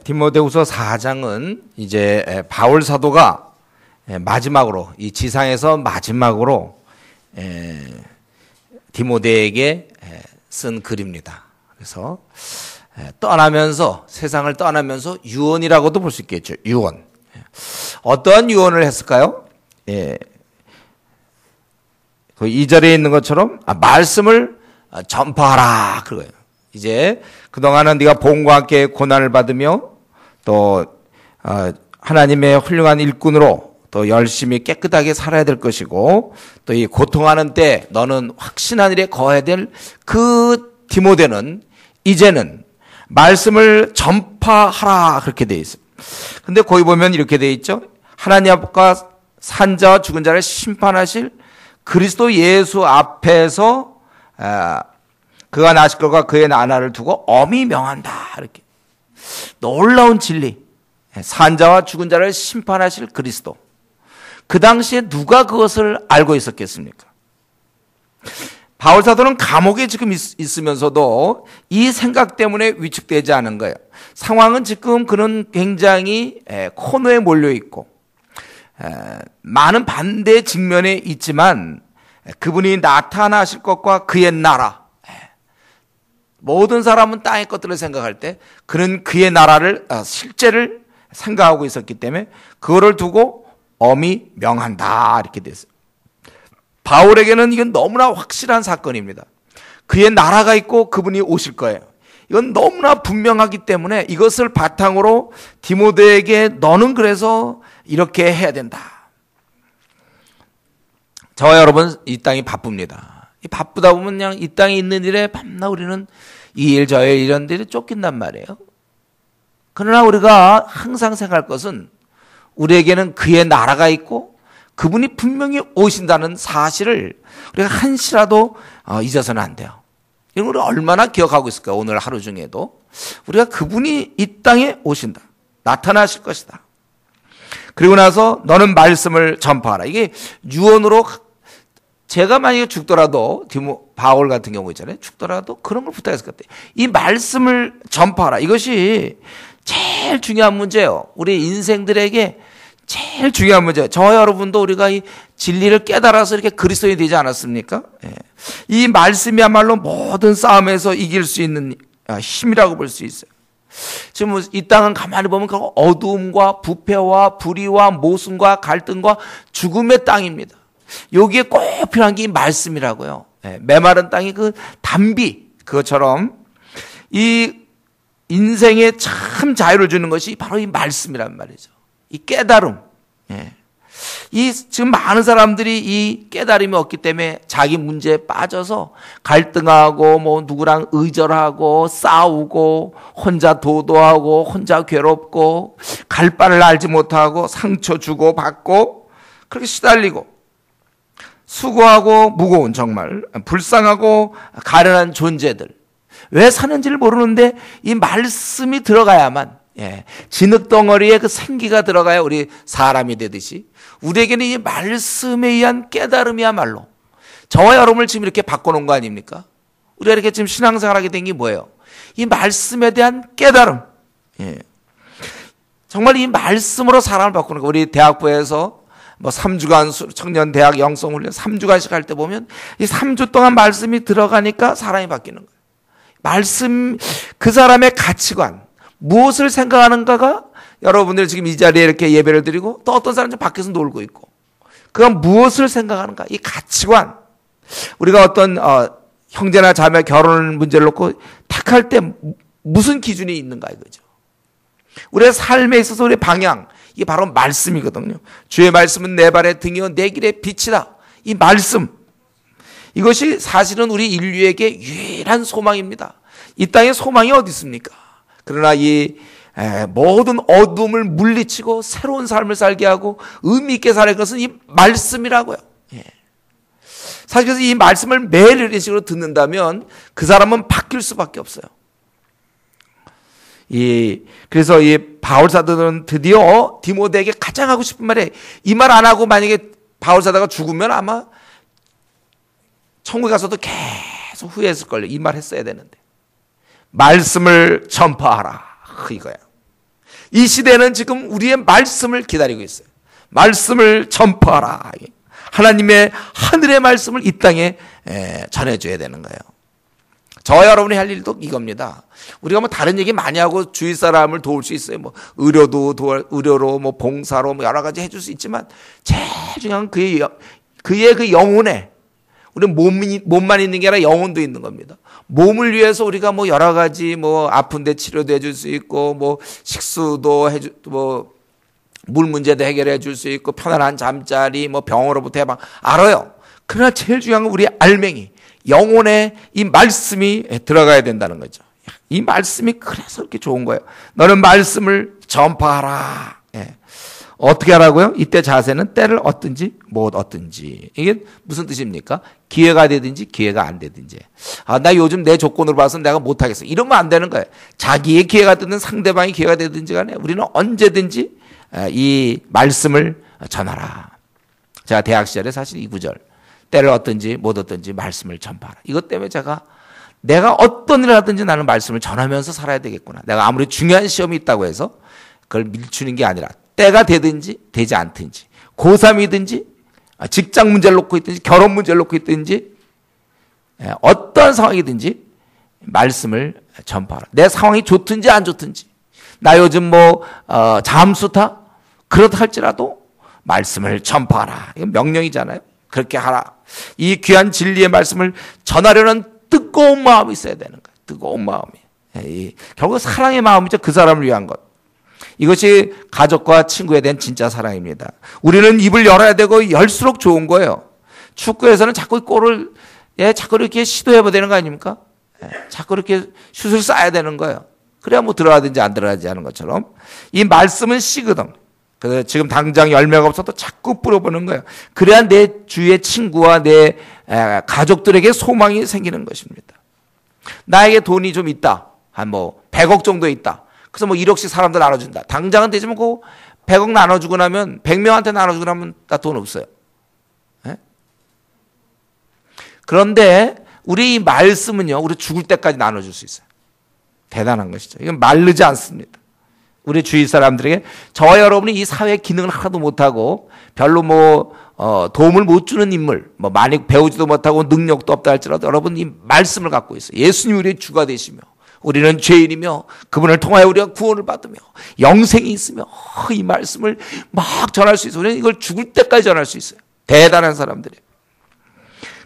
디모데후서 4장은 이제 바울 사도가 마지막으로 이 지상에서 마지막으로 디모데에게 쓴 글입니다. 그래서 떠나면서 세상을 떠나면서 유언이라고도 볼 수 있겠죠. 유언. 어떠한 유언을 했을까요? 그 2절에 있는 것처럼 말씀을 전파하라 그거예요. 이제 그동안은 네가 복음과 함께 고난을 받으며 또 하나님의 훌륭한 일꾼으로 또 열심히 깨끗하게 살아야 될 것이고 또 이 고통하는 때 너는 확신한 일에 거해야 될 그 디모데는 이제는 말씀을 전파하라 그렇게 되어 있어요. 근데 거기 보면 이렇게 되어 있죠. 하나님 앞과 산 자와 죽은 자를 심판하실 그리스도 예수 앞에서 그가 나실 것과 그의 나라를 두고 엄히 명한다. 이렇게 놀라운 진리. 산 자와 죽은 자를 심판하실 그리스도. 그 당시에 누가 그것을 알고 있었겠습니까? 바울 사도는 감옥에 지금 있으면서도 이 생각 때문에 위축되지 않은 거예요. 상황은 지금 그는 굉장히 코너에 몰려 있고 많은 반대 직면에 있지만 그분이 나타나실 것과 그의 나라, 모든 사람은 땅의 것들을 생각할 때 그는 그의 나라를 실제를 생각하고 있었기 때문에 그거를 두고 엄히 명한다 이렇게 됐어요. 바울에게는 이건 너무나 확실한 사건입니다. 그의 나라가 있고 그분이 오실 거예요. 이건 너무나 분명하기 때문에 이것을 바탕으로 디모데에게 너는 그래서 이렇게 해야 된다. 저와 여러분 이 땅이 바쁩니다. 바쁘다 보면 그냥 이 땅에 있는 일에 밤낮 우리는 이 일 저 일 이런 데를 쫓긴단 말이에요. 그러나 우리가 항상 생각할 것은 우리에게는 그의 나라가 있고 그분이 분명히 오신다는 사실을 우리가 한시라도 잊어서는 안 돼요. 이걸 우리 얼마나 기억하고 있을까요? 오늘 하루 중에도 우리가 그분이 이 땅에 오신다. 나타나실 것이다. 그리고 나서 너는 말씀을 전파하라. 이게 유언으로 제가 만약에 죽더라도 바울 같은 경우 있잖아요. 죽더라도 그런 걸 부탁했을 것 같아요. 이 말씀을 전파하라. 이것이 제일 중요한 문제예요. 우리 인생들에게 제일 중요한 문제예요. 저와 여러분도 우리가 이 진리를 깨달아서 이렇게 그리스도인이 되지 않았습니까? 이 말씀이야말로 모든 싸움에서 이길 수 있는 힘이라고 볼 수 있어요. 지금 이 땅은 가만히 보면 어두움과 부패와 불의와 모순과 갈등과 죽음의 땅입니다. 여기에 꼭 필요한 게 이 말씀이라고요. 메마른 땅이 그 담비 그것처럼 이 인생에 참 자유를 주는 것이 바로 이 말씀이란 말이죠. 이 깨달음. 이 지금 많은 사람들이 이 깨달음이 없기 때문에 자기 문제에 빠져서 갈등하고 뭐 누구랑 의절하고 싸우고 혼자 도도하고 혼자 괴롭고 갈 바를 알지 못하고 상처 주고 받고 그렇게 시달리고 수고하고 무거운 정말 불쌍하고 가련한 존재들 왜 사는지를 모르는데 이 말씀이 들어가야만 진흙덩어리에 그 생기가 들어가야 우리 사람이 되듯이 우리에게는 이 말씀에 의한 깨달음이야말로 저와 여러분을 지금 이렇게 바꿔놓은 거 아닙니까? 우리가 이렇게 지금 신앙생활하게 된 게 뭐예요? 이 말씀에 대한 깨달음. 정말 이 말씀으로 사람을 바꾸는 거. 우리 대학부에서 뭐 3주간 청년 대학 영성훈련 3주간씩 할 때 보면 이 3주 동안 말씀이 들어가니까 사람이 바뀌는 거예요. 말씀 그 사람의 가치관 무엇을 생각하는가가 여러분들 지금 이 자리에 이렇게 예배를 드리고 또 어떤 사람은 밖에서 놀고 있고 그가 무엇을 생각하는가 이 가치관 우리가 어떤 형제나 자매 결혼 문제를 놓고 택할 때 무슨 기준이 있는가 이거죠. 우리의 삶에 있어서 우리의 방향 이게 바로 말씀이거든요. 주의 말씀은 내 발의 등이요 내 길의 빛이다. 이 말씀 이것이 사실은 우리 인류에게 유일한 소망입니다. 이 땅에 소망이 어디 있습니까? 그러나 이 모든 어둠을 물리치고 새로운 삶을 살게 하고 의미 있게 사는 것은 이 말씀이라고요. 사실 그래서 이 말씀을 매일 이런 식으로 듣는다면 그 사람은 바뀔 수밖에 없어요. 그래서 이 바울 사도는 드디어 디모데에게 가장 하고 싶은 말에 이 말 안 하고 만약에 바울 사도가 죽으면 아마 천국에 가서도 계속 후회했을 걸요. 이 말 했어야 되는데 말씀을 전파하라. 이거야. 이 시대는 지금 우리의 말씀을 기다리고 있어요. 말씀을 전파하라. 하나님의 하늘의 말씀을 이 땅에 전해줘야 되는 거예요. 저와 여러분이 할 일도 이겁니다. 우리가 뭐 다른 얘기 많이 하고 주위 사람을 도울 수 있어요. 뭐 의료로 뭐 봉사로 뭐 여러 가지 해줄 수 있지만 제일 중요한 그의 그 영혼에 우리 몸만 있는 게 아니라 영혼도 있는 겁니다. 몸을 위해서 우리가 뭐 여러 가지 뭐 아픈데 치료도 해줄 수 있고 뭐 식수도 뭐 물 문제도 해결해 줄 수 있고 편안한 잠자리 뭐 병으로부터 해방 알아요. 그러나 제일 중요한 건 우리 알맹이 영혼에 이 말씀이 들어가야 된다는 거죠. 이 말씀이 그래서 이렇게 좋은 거예요. 너는 말씀을 전파하라. 어떻게 하라고요? 이때 자세는 때를 얻든지 못 얻든지. 이게 무슨 뜻입니까? 기회가 되든지 기회가 안 되든지. 나 요즘 내 조건으로 봐서 내가 못하겠어. 이러면 안 되는 거예요. 자기의 기회가 되든 상대방의 기회가 되든지 간에 우리는 언제든지 이 말씀을 전하라. 제가 대학 시절에 사실 이 구절 때를 얻든지 못 얻든지 말씀을 전파하라. 이것 때문에 내가 어떤 일을 하든지 나는 말씀을 전하면서 살아야 되겠구나. 내가 아무리 중요한 시험이 있다고 해서 그걸 밀치는 게 아니라 때가 되든지 되지 않든지 고3이든지 직장 문제를 놓고 있든지 결혼 문제를 놓고 있든지 어떤 상황이든지 말씀을 전파하라. 내 상황이 좋든지 안 좋든지 나 요즘 잠수타 그렇다 할지라도 말씀을 전파하라. 이건 명령이잖아요. 그렇게 하라. 이 귀한 진리의 말씀을 전하려는 뜨거운 마음이 있어야 되는 거예요. 뜨거운 마음이. 결국 사랑의 마음이죠. 그 사람을 위한 것. 이것이 가족과 친구에 대한 진짜 사랑입니다. 우리는 입을 열어야 되고 열수록 좋은 거예요. 축구에서는 자꾸 골을 자꾸 이렇게 시도해봐야 되는 거 아닙니까? 자꾸 이렇게 슛을 쏴야 되는 거예요. 그래야 뭐 들어가든지 안 들어가든지 하는 것처럼 이 말씀은 씨거든. 그래서 지금 당장 열매가 없어도 자꾸 뿌려보는 거예요. 그래야 내 주위의 친구와 내 가족들에게 소망이 생기는 것입니다. 나에게 돈이 좀 있다. 한 100억 정도 있다. 그래서 1억씩 사람들 나눠준다. 당장은 되지만 그 100억 나눠주고 나면 100명한테 나눠주고 나면 나 돈 없어요. 그런데 우리 이 말씀은요. 우리 죽을 때까지 나눠줄 수 있어요. 대단한 것이죠. 이건 마르지 않습니다. 우리 주위 사람들에게 저와 여러분이 이 사회 기능을 하나도 못하고 별로 도움을 못 주는 인물 많이 배우지도 못하고 능력도 없다 할지라도 여러분 이 말씀을 갖고 있어요. 예수님이 우리의 주가 되시며 우리는 죄인이며 그분을 통하여 우리가 구원을 받으며 영생이 있으며 이 말씀을 막 전할 수 있어요. 우리는 이걸 죽을 때까지 전할 수 있어요. 대단한 사람들이에요.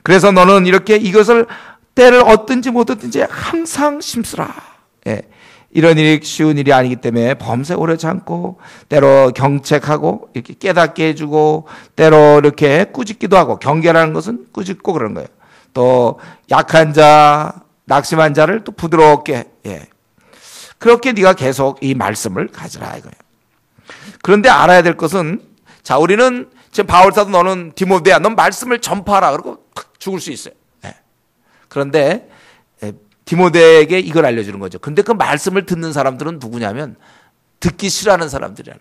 그래서 너는 이렇게 이것을 때를 얻든지 못 얻든지 항상 심쓰라. 이런 일이 쉬운 일이 아니기 때문에 범세 오래 참고 때로 경책하고 이렇게 깨닫게 해주고 때로 이렇게 꾸짖기도 하고 경계라는 것은 꾸짖고 그런 거예요. 또 약한 자 낙심한 자를 또 부드럽게 그렇게 네가 계속 이 말씀을 가지라 이거예요. 그런데 알아야 될 것은 우리는 지금 바울사도 너는 디모데야 넌 말씀을 전파하라 그러고 죽을 수 있어요. 그런데 디모데에게 이걸 알려주는 거죠. 근데 그 말씀을 듣는 사람들은 누구냐면 듣기 싫어하는 사람들이라는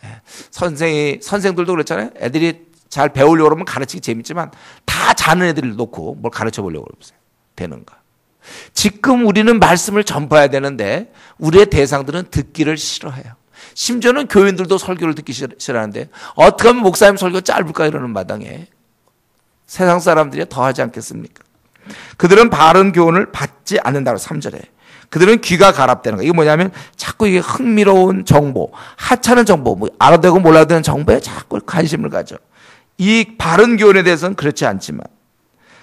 거예요. 선생들도 그렇잖아요. 애들이 잘 배우려고 그러면 가르치기 재밌지만 다 자는 애들을 놓고 뭘 가르쳐 보려고 그러세요. 되는가? 지금 우리는 말씀을 전파해야 되는데 우리의 대상들은 듣기를 싫어해요. 심지어는 교인들도 설교를 듣기 싫어하는데 어떻게 하면 목사님 설교 짧을까 이러는 마당에 세상 사람들이 더 하지 않겠습니까? 그들은 바른 교훈을 받지 않는다고 3절에. 그들은 귀가 가랍되는 거예요. 이게 뭐냐면 자꾸 이게 흥미로운 정보, 하찮은 정보, 알아도 되고 몰라도 되는 정보에 자꾸 관심을 가져. 이 바른 교훈에 대해서는 그렇지 않지만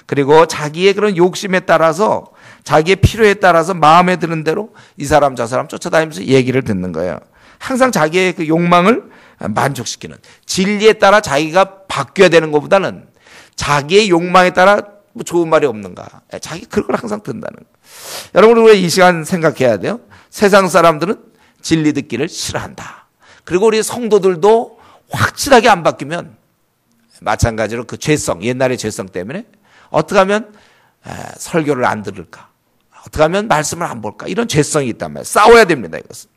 그리고 자기의 그런 욕심에 따라서 자기의 필요에 따라서 마음에 드는 대로 이 사람 저 사람 쫓아다니면서 얘기를 듣는 거예요. 항상 자기의 그 욕망을 만족시키는 진리에 따라 자기가 바뀌어야 되는 것보다는 자기의 욕망에 따라 좋은 말이 없는가. 자기 그런 걸 항상 듣는다는 거예요. 여러분 우리 이 시간 생각해야 돼요. 세상 사람들은 진리 듣기를 싫어한다. 그리고 우리 성도들도 확실하게 안 바뀌면 마찬가지로 그 죄성, 옛날의 죄성 때문에 어떻게 하면 설교를 안 들을까? 어떻게 하면 말씀을 안 볼까? 이런 죄성이 있단 말이에요. 싸워야 됩니다. 이것은.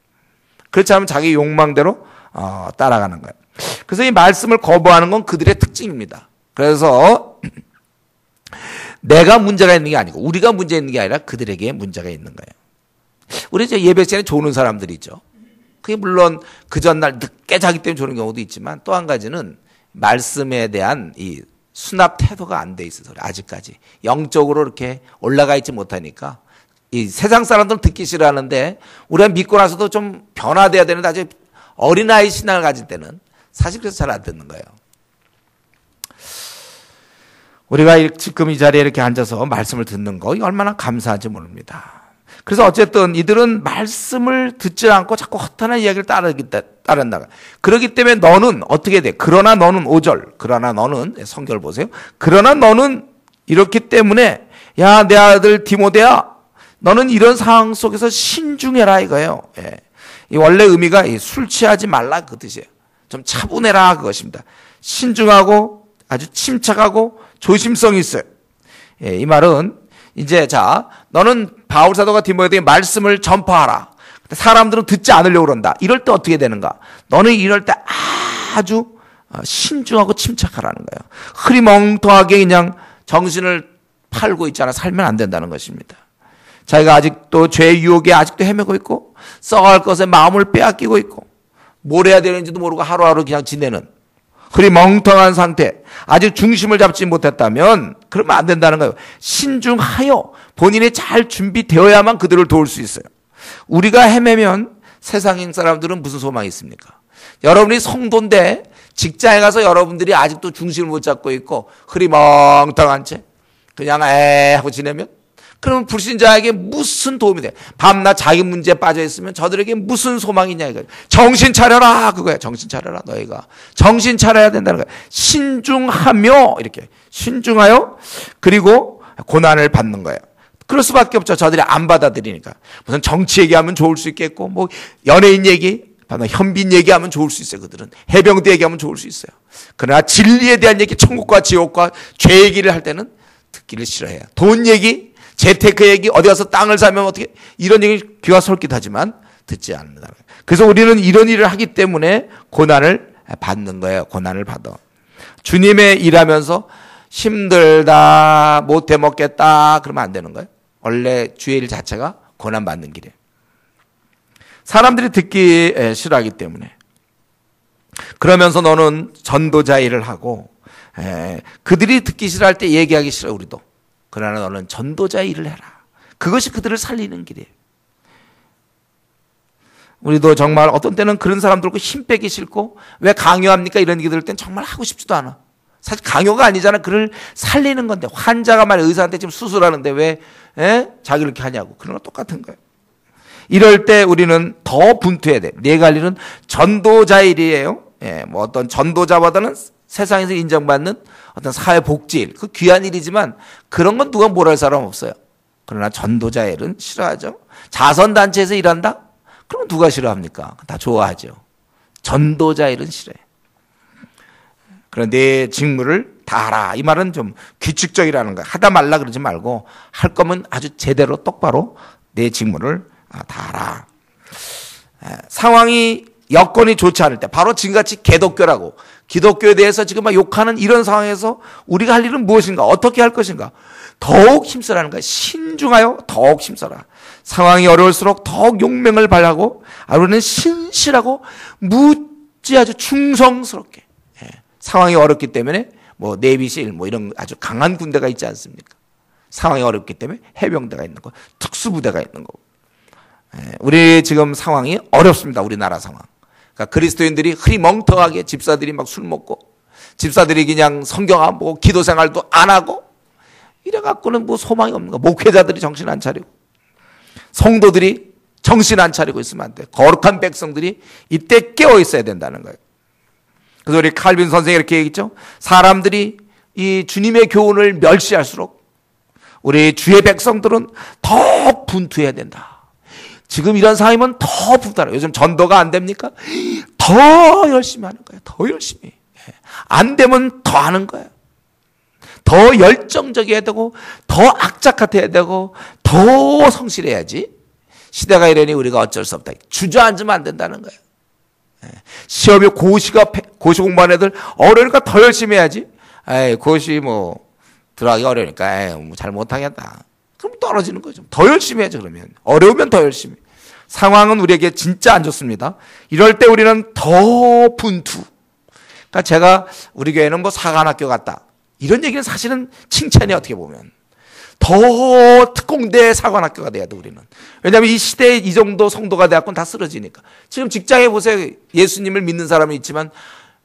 그렇지 않으면 자기 욕망대로 따라가는 거예요. 그래서 이 말씀을 거부하는 건 그들의 특징입니다. 그래서 내가 문제가 있는 게 아니고 우리가 문제 있는 게 아니라 그들에게 문제가 있는 거예요. 우리 이제 예배 시간에 조는 사람들이 있죠. 그게 물론 그 전날 늦게 자기 때문에 조는 경우도 있지만 또 한 가지는 말씀에 대한 이 수납 태도가 안 돼 있어서 아직까지 영적으로 이렇게 올라가 있지 못하니까 이 세상 사람들은 듣기 싫어하는데 우리가 믿고 나서도 좀 변화돼야 되는데 아직 어린아이 신앙을 가질 때는 사실 그래서 잘 안 듣는 거예요. 우리가 지금 이 자리에 이렇게 앉아서 말씀을 듣는 거 얼마나 감사한지 모릅니다. 그래서 어쨌든 이들은 말씀을 듣지 않고 자꾸 허탄한 이야기를 따른다. 그렇기 때문에 너는 어떻게 돼? 그러나 너는 5절. 그러나 너는 성경을 보세요. 그러나 너는 이렇기 때문에 야, 내 아들 디모데야, 너는 이런 상황 속에서 신중해라 이거예요. 예. 이 원래 의미가 술 취하지 말라 그 뜻이에요. 좀 차분해라 그것입니다. 신중하고 아주 침착하고 조심성이 있어요. 예, 이 말은 이제 자, 너는 바울 사도가 디모데에게 말씀을 전파하라. 사람들은 듣지 않으려고 그런다. 이럴 때 어떻게 되는가? 너는 이럴 때 아주 신중하고 침착하라는 거예요. 흐리멍텅하게 그냥 정신을 팔고 있잖아. 살면 안 된다는 것입니다. 자기가 아직도 죄의 유혹에 아직도 헤매고 있고 썩어갈 것에 마음을 빼앗기고 있고 뭘 해야 되는지도 모르고 하루하루 그냥 지내는 흐리멍텅한 상태, 아직 중심을 잡지 못했다면 그러면 안 된다는 거예요. 신중하여 본인이 잘 준비되어야만 그들을 도울 수 있어요. 우리가 헤매면 세상 사람들은 무슨 소망이 있습니까? 여러분이 성도인데 직장에 가서 여러분들이 아직도 중심을 못 잡고 있고 흐리멍텅한 채 그냥 하고 지내면 그러면 불신자에게 무슨 도움이 돼? 밤낮 자기 문제에 빠져 있으면 저들에게 무슨 소망이냐 이거예요. 정신 차려라 그거야. 정신 차려라 너희가. 정신 차려야 된다는 거야. 신중하며 이렇게 신중하여 그리고 고난을 받는 거예요. 그럴 수밖에 없죠. 저들이 안 받아들이니까. 무슨 정치 얘기하면 좋을 수 있겠고 뭐 연예인 얘기 현빈 얘기하면 좋을 수 있어요. 그들은 해병대 얘기하면 좋을 수 있어요. 그러나 진리에 대한 얘기 천국과 지옥과 죄 얘기를 할 때는 듣기를 싫어해요. 돈 얘기 재테크 얘기 어디 가서 땅을 사면 어떻게 이런 얘기 귀가 솔깃하지만 듣지 않는다. 그래서 우리는 이런 일을 하기 때문에 고난을 받는 거예요. 고난을 받아. 주님의 일하면서 힘들다 못해 먹겠다 그러면 안 되는 거예요. 원래 주의 일 자체가 고난 받는 길이에요. 사람들이 듣기 싫어하기 때문에 그러면서 너는 전도자 일을 하고 그들이 듣기 싫어할 때 얘기하기 싫어 우리도. 그러나 너는 전도자 일을 해라. 그것이 그들을 살리는 길이에요. 우리도 정말 어떤 때는 그런 사람들과 힘 빼기 싫고 왜 강요합니까? 이런 얘기 들을 땐 정말 하고 싶지도 않아. 사실 강요가 아니잖아. 그를 살리는 건데 환자가 말이야 의사한테 지금 수술하는데 왜 자기를 이렇게 하냐고. 그런 거 똑같은 거예요. 이럴 때 우리는 더 분투해야 돼. 내가 할 일은 전도자 일이에요. 뭐 어떤 전도자보다는 세상에서 인정받는 어떤 사회복지일, 그 귀한 일이지만 그런 건 누가 뭘 할 사람 없어요. 그러나 전도자 일은 싫어하죠. 자선단체에서 일한다? 그럼 누가 싫어합니까? 다 좋아하죠. 전도자 일은 싫어해. 그런데 내 직무를 다 하라. 이 말은 좀 규칙적이라는 거야. 하다 말라 그러지 말고 할 거면 아주 제대로 똑바로 내 직무를 다 하라. 상황이 여건이 좋지 않을 때 바로 지금같이 개독교라고 기독교에 대해서 지금 막 욕하는 이런 상황에서 우리가 할 일은 무엇인가? 어떻게 할 것인가? 더욱 힘쓰라는 거야. 신중하여 더욱 힘써라. 상황이 어려울수록 더욱 용맹을 발하고 우리는 신실하고 무지 아주 충성스럽게 상황이 어렵기 때문에 뭐 내비실 뭐 이런 아주 강한 군대가 있지 않습니까? 상황이 어렵기 때문에 해병대가 있는 거, 특수부대가 있는 거고. 우리 지금 상황이 어렵습니다. 우리나라 상황. 그러니까 그리스도인들이 흐리멍텅하게 집사들이 막 술 먹고 집사들이 그냥 성경 안 보고 기도 생활도 안 하고 이래갖고는 뭐 소망이 없는 거. 목회자들이 정신 안 차리고 성도들이 정신 안 차리고 있으면 안 돼. 거룩한 백성들이 이때 깨어 있어야 된다는 거예요. 그래서 우리 칼빈 선생이 이렇게 얘기했죠. 사람들이 이 주님의 교훈을 멸시할수록 우리 주의 백성들은 더 분투해야 된다. 지금 이런 상황이면 더 분투하라. 요즘 전도가 안 됩니까? 더 열심히 하는 거예요. 더 열심히. 안 되면 더 하는 거예요. 더 열정적이어야 되고 더 악착같아야 되고 더 성실해야지. 시대가 이러니 우리가 어쩔 수 없다. 주저앉으면 안 된다는 거예요. 시험에 고시 공부하는 애들 어려우니까 더 열심히 해야지. 고시 뭐 들어가기 어려우니까 뭐 잘 못하겠다. 그럼 떨어지는 거죠. 더 열심히 해야죠, 그러면. 어려우면 더 열심히. 상황은 우리에게 진짜 안 좋습니다. 이럴 때 우리는 더 분투. 그러니까 제가 우리 교회는 뭐 사관학교 같다. 이런 얘기는 사실은 칭찬이 어떻게 보면. 더 특공대 사관학교가 돼야 돼, 우리는. 왜냐하면 이 시대에 이 정도 성도가 돼갖고는 다 쓰러지니까. 지금 직장에 보세요. 예수님을 믿는 사람이 있지만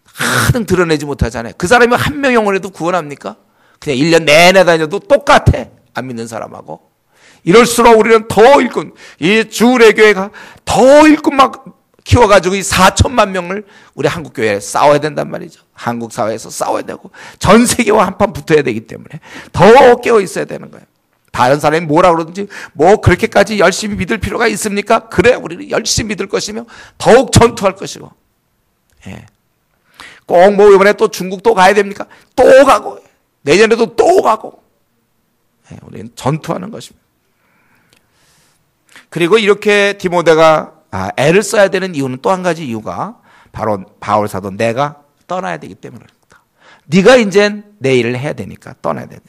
하등 드러내지 못하잖아요. 그 사람이 한 명 영혼에도 구원합니까? 그냥 1년 내내 다녀도 똑같아. 안 믿는 사람하고. 이럴수록 우리는 더 일꾼, 이 주례교회가 더 일꾼 막 키워가지고 이 4천만 명을 우리 한국교회에 싸워야 된단 말이죠. 한국 사회에서 싸워야 되고 전 세계와 한판 붙어야 되기 때문에 더 깨어 있어야 되는 거예요. 다른 사람이 뭐라 그러든지 뭐 그렇게까지 열심히 믿을 필요가 있습니까? 그래, 우리는 열심히 믿을 것이며 더욱 전투할 것이고. 예. 꼭 뭐 이번에 또 중국도 가야 됩니까? 또 가고 내년에도 또 가고. 예, 우리는 전투하는 것입니다. 그리고 이렇게 디모데가 애를 써야 되는 이유는 또 한 가지 이유가 바로 바울 사도 내가 떠나야 되기 때문입니다. 네가 이제 내 일을 해야 되니까 떠나야 되냐.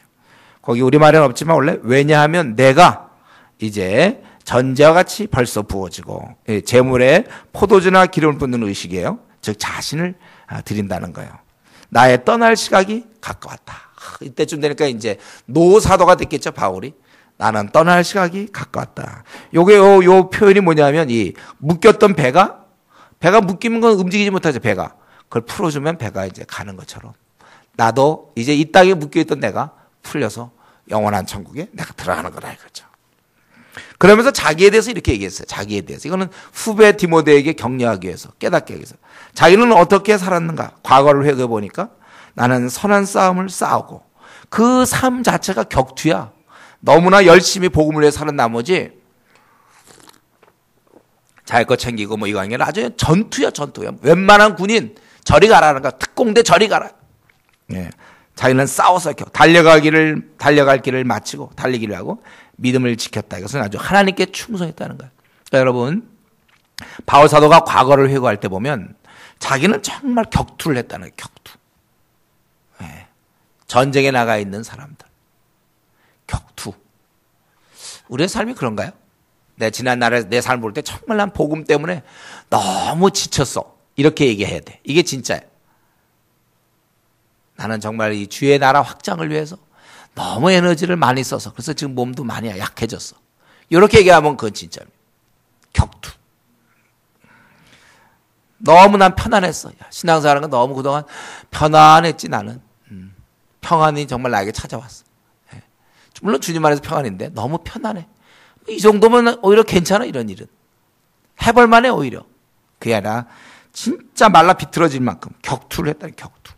거기 우리말은 없지만 원래 왜냐하면 내가 이제 전제와 같이 벌써 부어지고 재물에 포도주나 기름을 붓는 의식이에요. 즉 자신을 드린다는 거예요. 나의 떠날 시각이 가까웠다. 이때쯤 되니까 이제 노사도가 됐겠죠, 바울이. 나는 떠날 시각이 가까웠다. 요게 요 표현이 뭐냐면 이 묶였던 배가 묶이는 건 움직이지 못하죠, 배가. 그걸 풀어주면 배가 이제 가는 것처럼 나도 이제 이 땅에 묶여있던 내가 풀려서 영원한 천국에 내가 들어가는 거다 이거죠. 그러면서 자기에 대해서 이렇게 얘기했어요. 자기에 대해서. 이거는 후배 디모데에게 격려하기 위해서, 깨닫게 하기 위해서. 자기는 어떻게 살았는가? 과거를 회고해 보니까 나는 선한 싸움을 싸우고 그 삶 자체가 격투야. 너무나 열심히 복음을 위해 사는 나머지 자기 거 챙기고 뭐 이거 아니라 아주 전투야. 웬만한 군인 저리 가라는 거야. 특공대 저리 가라. 예. 자기는 싸워서 달려갈 길을 마치고 달리기를 하고 믿음을 지켰다. 이것은 아주 하나님께 충성했다는 거예요. 그러니까 여러분, 바울 사도가 과거를 회고할 때 보면 자기는 정말 격투를 했다는 거예요. 격투. 예. 전쟁에 나가 있는 사람들. 격투. 우리의 삶이 그런가요? 내 지난 날에 내 삶을 볼 때 정말 난 복음 때문에 너무 지쳤어. 이렇게 얘기해야 돼. 이게 진짜예요. 나는 정말 이 주의 나라 확장을 위해서 너무 에너지를 많이 써서 그래서 지금 몸도 많이 약해졌어. 이렇게 얘기하면 그건 진짜입니다. 격투. 너무 난 편안했어. 신앙생활하는 건 너무 그동안 편안했지 나는. 평안이 정말 나에게 찾아왔어. 물론 주님 안에서 평안인데 너무 편안해. 이 정도면 오히려 괜찮아, 이런 일은. 해볼 만해, 오히려. 그게 아니라 진짜 말라 비틀어질 만큼 격투를 했다는 격투.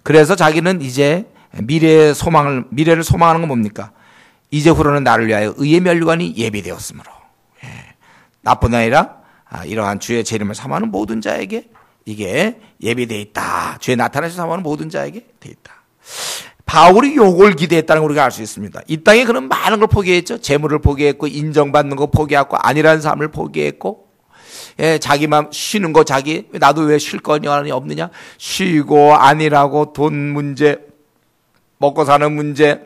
그래서 자기는 이제 미래를 소망하는 건 뭡니까? 이제후로는 나를 위하여 의의 면류관이 예비되었으므로. 나뿐 아니라 이러한 주의 재림을 사모하는 모든 자에게 이게 예비되어 있다. 주의 나타나셔서 사모하는 모든 자에게 되어 있다. 바울이 요걸 기대했다는 걸 우리가 알 수 있습니다. 이 땅에 그런 많은 걸 포기했죠. 재물을 포기했고 인정받는 거 포기했고 안일한 삶을 포기했고 자기만 쉬는 거 나도 왜 쉴 거니 없느냐. 쉬고 안일하고 돈 문제, 먹고 사는 문제,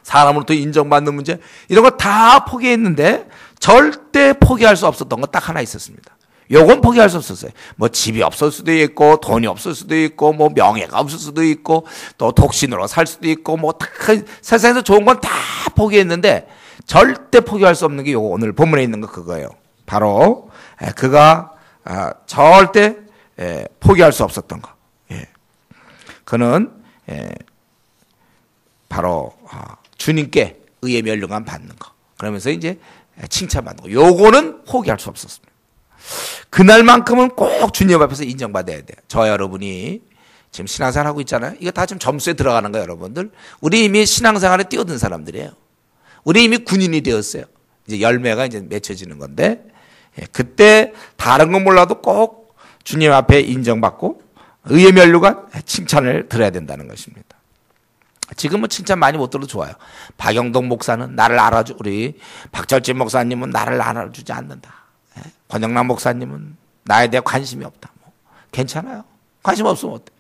사람으로부터 인정받는 문제 이런 거 다 포기했는데 절대 포기할 수 없었던 거 딱 하나 있었습니다. 요건 포기할 수 없었어요. 뭐 집이 없을 수도 있고 돈이 없을 수도 있고 뭐 명예가 없을 수도 있고 또 독신으로 살 수도 있고 뭐 다 세상에서 좋은 건 다 포기했는데 절대 포기할 수 없는 게 요거 오늘 본문에 있는 거 그거예요. 바로 그가 절대 포기할 수 없었던 거. 그는 바로 주님께 의의 면류관 받는 거. 그러면서 이제 칭찬받는 거. 요거는 포기할 수 없었습니다. 그날만큼은 꼭 주님 앞에서 인정받아야 돼요. 저 여러분이 지금 신앙생활 하고 있잖아요. 이거 다 지금 점수에 들어가는 거예요, 여러분들. 우리 이미 신앙생활에 뛰어든 사람들이에요. 우리 이미 군인이 되었어요. 이제 열매가 이제 맺혀지는 건데 그때 다른 건 몰라도 꼭 주님 앞에 인정받고 의의 면류관 칭찬을 들어야 된다는 것입니다. 지금은 칭찬 많이 못 들어도 좋아요. 박영동 목사는 나를 알아주, 우리 박철진 목사님은 나를 알아주지 않는다. 권영남 목사님은 나에 대해 관심이 없다. 뭐 괜찮아요. 관심 없으면 어때?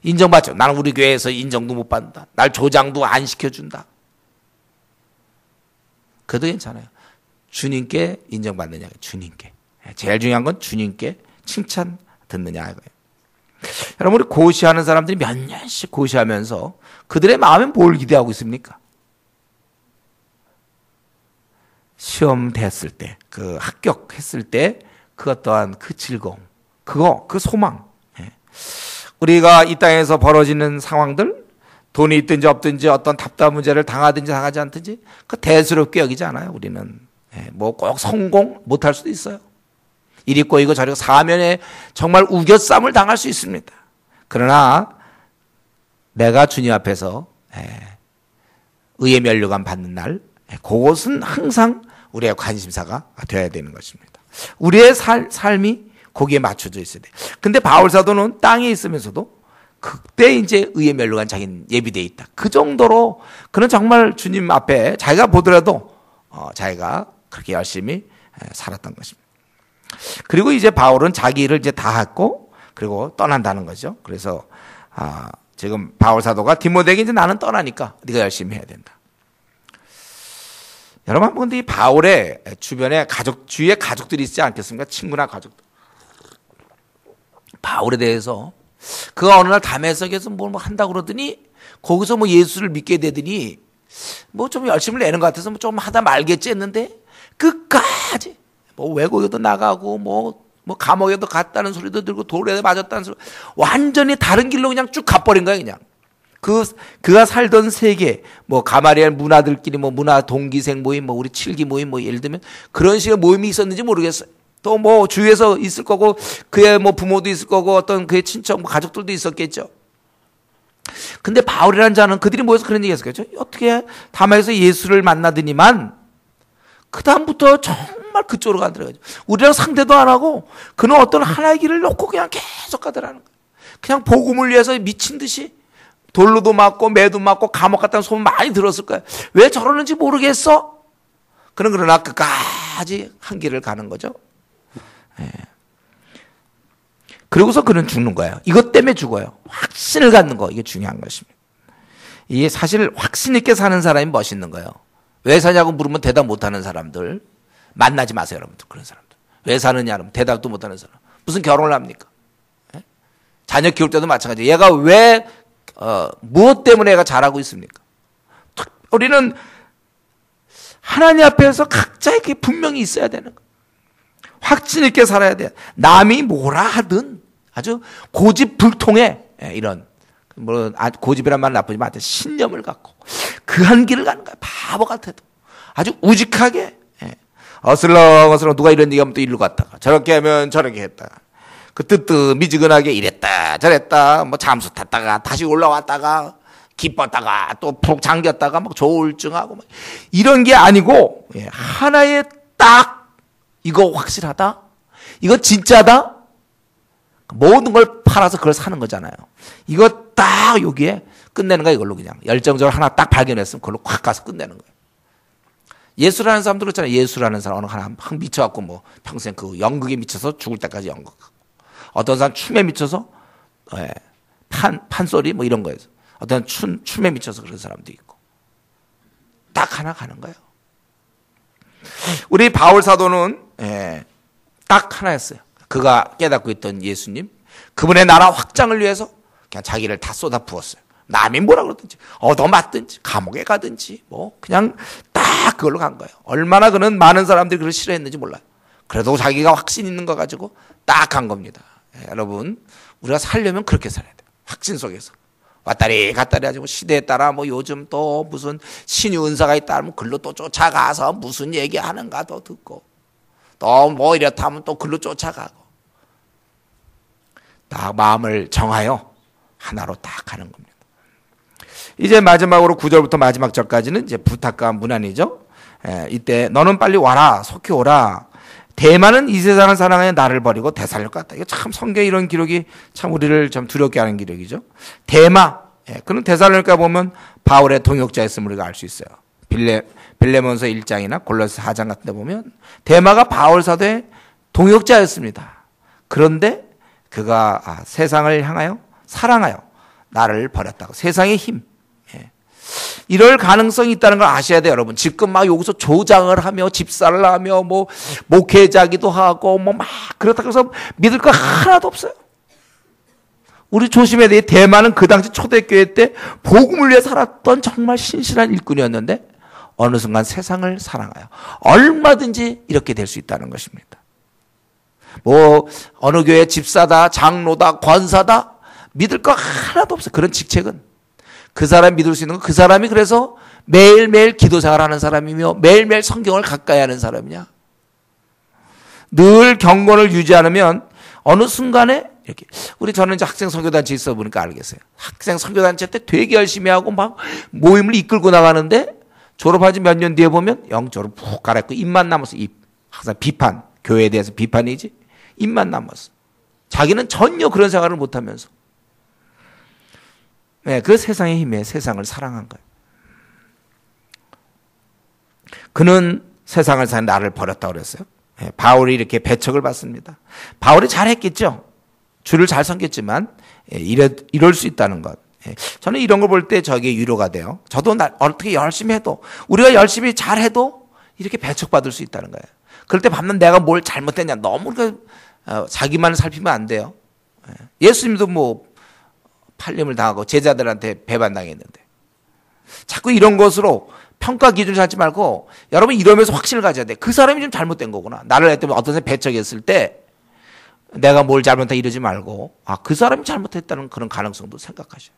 인정받죠. 나는 우리 교회에서 인정도 못 받는다. 날 조장도 안 시켜준다. 그래도 괜찮아요. 주님께 인정받느냐, 주님께. 제일 중요한 건 주님께 칭찬 듣느냐 이거예요. 여러분, 우리 고시하는 사람들이 몇 년씩 고시하면서 그들의 마음에 뭘 기대하고 있습니까? 시험 됐을 때, 그 합격했을 때 그 어떠한 그 즐거움, 그 소망. 우리가 이 땅에서 벌어지는 상황들, 돈이 있든지 없든지 어떤 답답한 문제를 당하든지 당하지 않든지 그 대수롭게 여기지 않아요. 우리는 뭐 꼭 성공 못할 수도 있어요. 이리 꼬이고 저리 사면에 정말 우겨쌈을 당할 수 있습니다. 그러나 내가 주님 앞에서 의의 면류관 받는 날, 그것은 항상 우리의 관심사가 되어야 되는 것입니다. 우리의 삶이 거기에 맞춰져 있어야 돼. 근데 바울 사도는 땅에 있으면서도 그때 이제 의의 면류관 자기는 예비되어 있다. 그 정도로 그는 정말 주님 앞에 자기가 보더라도 자기가 그렇게 열심히 살았던 것입니다. 그리고 이제 바울은 자기 일을 이제 다 했고 그리고 떠난다는 거죠. 그래서 지금 바울 사도가 디모데에게 이제 나는 떠나니까 네가 열심히 해야 된다. 여러분, 근데 이 바울의 주변에 주위에 가족들이 있지 않겠습니까? 친구나 가족들. 바울에 대해서 그가 어느 날 담에석에서 뭘 한다고 그러더니 거기서 뭐 예수를 믿게 되더니 뭐 좀 열심을 내는 것 같아서 뭐 좀 하다 말겠지 했는데 끝까지 뭐 외국에도 나가고 뭐 감옥에도 갔다는 소리도 들고 돌에 맞았다는 소리, 완전히 다른 길로 그냥 쭉 가버린 거야. 그냥 그가 살던 세계, 뭐 가마리엘 문화들끼리 뭐 문화 동기생 모임, 뭐 우리 칠기 모임, 뭐 예를 들면 그런 식의 모임이 있었는지 모르겠어요. 또 뭐 주위에서 있을 거고 그의 뭐 부모도 있을 거고 어떤 그의 친척, 뭐 가족들도 있었겠죠. 근데 바울이라는 자는 그들이 모여서 그런 얘기 했었겠죠. 어떻게 다마에서 예수를 만나더니만 그 다음부터 정말 그쪽으로 가더라고요. 우리랑 상대도 안 하고 그는 어떤 하나의 길을 놓고 그냥 계속 가더라는 거예요. 그냥 복음을 위해서 미친 듯이 돌로도 맞고 매도 맞고 감옥 갔다는 소문 많이 들었을 거예요. 왜 저러는지 모르겠어? 그러나 끝까지 한 길을 가는 거죠. 그러고서 그는 죽는 거예요. 이것 때문에 죽어요. 확신을 갖는 거, 이게 중요한 것입니다. 이게 사실 확신 있게 사는 사람이 멋있는 거예요. 왜 사냐고 물으면 대답 못하는 사람들 만나지 마세요, 여러분들. 그런 사람들. 왜 사느냐 하면 대답도 못하는 사람. 무슨 결혼을 합니까? 자녀 키울 때도 마찬가지예요. 얘가 왜 무엇 때문에 얘가 잘하고 있습니까? 우리는 하나님 앞에서 각자에게 분명히 있어야 되는 거예요. 확신 있게 살아야 돼요. 남이 뭐라 하든 아주 고집불통에 이런, 물론 고집이란 말 나쁘지만 신념을 갖고 그 한 길을 가는 거야. 바보 같아도 아주 우직하게 어슬렁어슬렁 누가 이런 얘기하면 또 일로 갔다가 저렇게 하면 저렇게 했다가 그 뜨뜻미지근하게 이랬다 저랬다 뭐 잠수 탔다가 다시 올라왔다가 기뻤다가 또 푹 잠겼다가 막 조울증하고 막 이런 게 아니고 하나의 딱 이거 확실하다, 이거 진짜다, 모든 걸 팔아서 그걸 사는 거잖아요. 이거 딱 여기에 끝내는 거야. 이걸로 그냥 열정적으로 하나 딱 발견했으면 그걸로 확 가서 끝내는 거예요. 예수라는 사람들 있잖아요. 예수라는 사람 어느 하나 확 미쳐갖고 뭐 평생 그 연극에 미쳐서 죽을 때까지 연극하고, 어떤 사람 춤에 미쳐서 판소리 뭐 이런 거에서, 어떤 춤에 미쳐서 그런 사람도 있고, 딱 하나 가는 거예요. 우리 바울 사도는 딱 하나였어요. 그가 깨닫고 있던 예수님, 그분의 나라 확장을 위해서 그냥 자기를 다 쏟아 부었어요. 남이 뭐라 그러든지 얻어맞든지 감옥에 가든지 뭐 그냥 딱 그걸로 간 거예요. 얼마나 그는 많은 사람들이 그걸 싫어했는지 몰라요. 그래도 자기가 확신 있는 거 가지고 딱 간 겁니다. 여러분, 우리가 살려면 그렇게 살아야 돼요. 확신 속에서 왔다리 갔다리 하지. 뭐 시대에 따라 뭐 요즘 또 무슨 신유 은사가 있다 하면 글로 또 쫓아가서 무슨 얘기하는가 또 듣고, 또 뭐 이렇다 하면 또 글로 쫓아가고, 딱 마음을 정하여 하나로 딱 가는 겁니다. 이제 마지막으로 9절부터 마지막 절까지는 이제 부탁과 문안이죠. 이때 너는 빨리 와라, 속히 오라. 대만은 이 세상을 사랑하여 나를 버리고 데살로가 갔다. 이거 참 성경에 이런 기록이 참 우리를 좀 두렵게 하는 기록이죠. 대마, 그는 데살로니가 보면 바울의 동역자였음을 우리가 알 수 있어요. 빌레몬서 1장이나 골로새 4장 같은 데 보면 대마가 바울 사도의 동역자였습니다. 그런데 그가 세상을 향하여 사랑하여 나를 버렸다고. 세상의 힘. 예. 이럴 가능성이 있다는 걸 아셔야 돼요, 여러분. 지금 막 여기서 조장을 하며 집사를 하며 뭐 목회자기도 하고 뭐 막 그렇다고 해서 믿을 거 하나도 없어요. 우리 조심해야 돼. 대만은 그 당시 초대교회 때 복음을 위해 살았던 정말 신실한 일꾼이었는데 어느 순간 세상을 사랑하여 얼마든지 이렇게 될 수 있다는 것입니다. 뭐 어느 교회 집사다, 장로다, 권사다 믿을 거 하나도 없어요. 그런 직책은. 그 사람 믿을 수 있는 건 그 사람이 그래서 매일매일 기도 생활하는 사람이며 매일매일 성경을 가까이 하는 사람이냐. 늘 경건을 유지 않으면 어느 순간에 이렇게 저는 이제 학생 선교단체 있어 보니까 알겠어요. 학생 선교단체 때 되게 열심히 하고 막 모임을 이끌고 나가는데 졸업한 지 몇 년 뒤에 보면 영적으로 푹 갈아입고 입만 남았어. 입. 항상 비판. 교회에 대해서 비판이지. 입만 남았어. 자기는 전혀 그런 생활을 못하면서. 네, 그 세상의 힘에 세상을 사랑한 거예요. 그는 세상을 사는 나를 버렸다고 그랬어요. 네, 바울이 이렇게 배척을 받습니다. 바울이 잘했겠죠. 주를 잘 섬겼지만 이럴 수 있다는 것. 저는 이런 걸 볼 때 저게 위로가 돼요. 저도 어떻게 열심히 해도 우리가 열심히 잘해도 이렇게 배척받을 수 있다는 거예요. 그럴 때 밤낮 내가 뭘 잘못했냐 너무 자기만 살피면 안 돼요. 예수님도 뭐 팔림을 당하고 제자들한테 배반당했는데 자꾸 이런 것으로 평가 기준을 찾지 말고 여러분 이러면서 확신을 가져야 돼. 그 사람이 좀 잘못된 거구나. 나를 했더니 어떤 사람이 배척했을 때 내가 뭘 잘못했다 이러지 말고 그 사람이 잘못했다는 그런 가능성도 생각하셔요.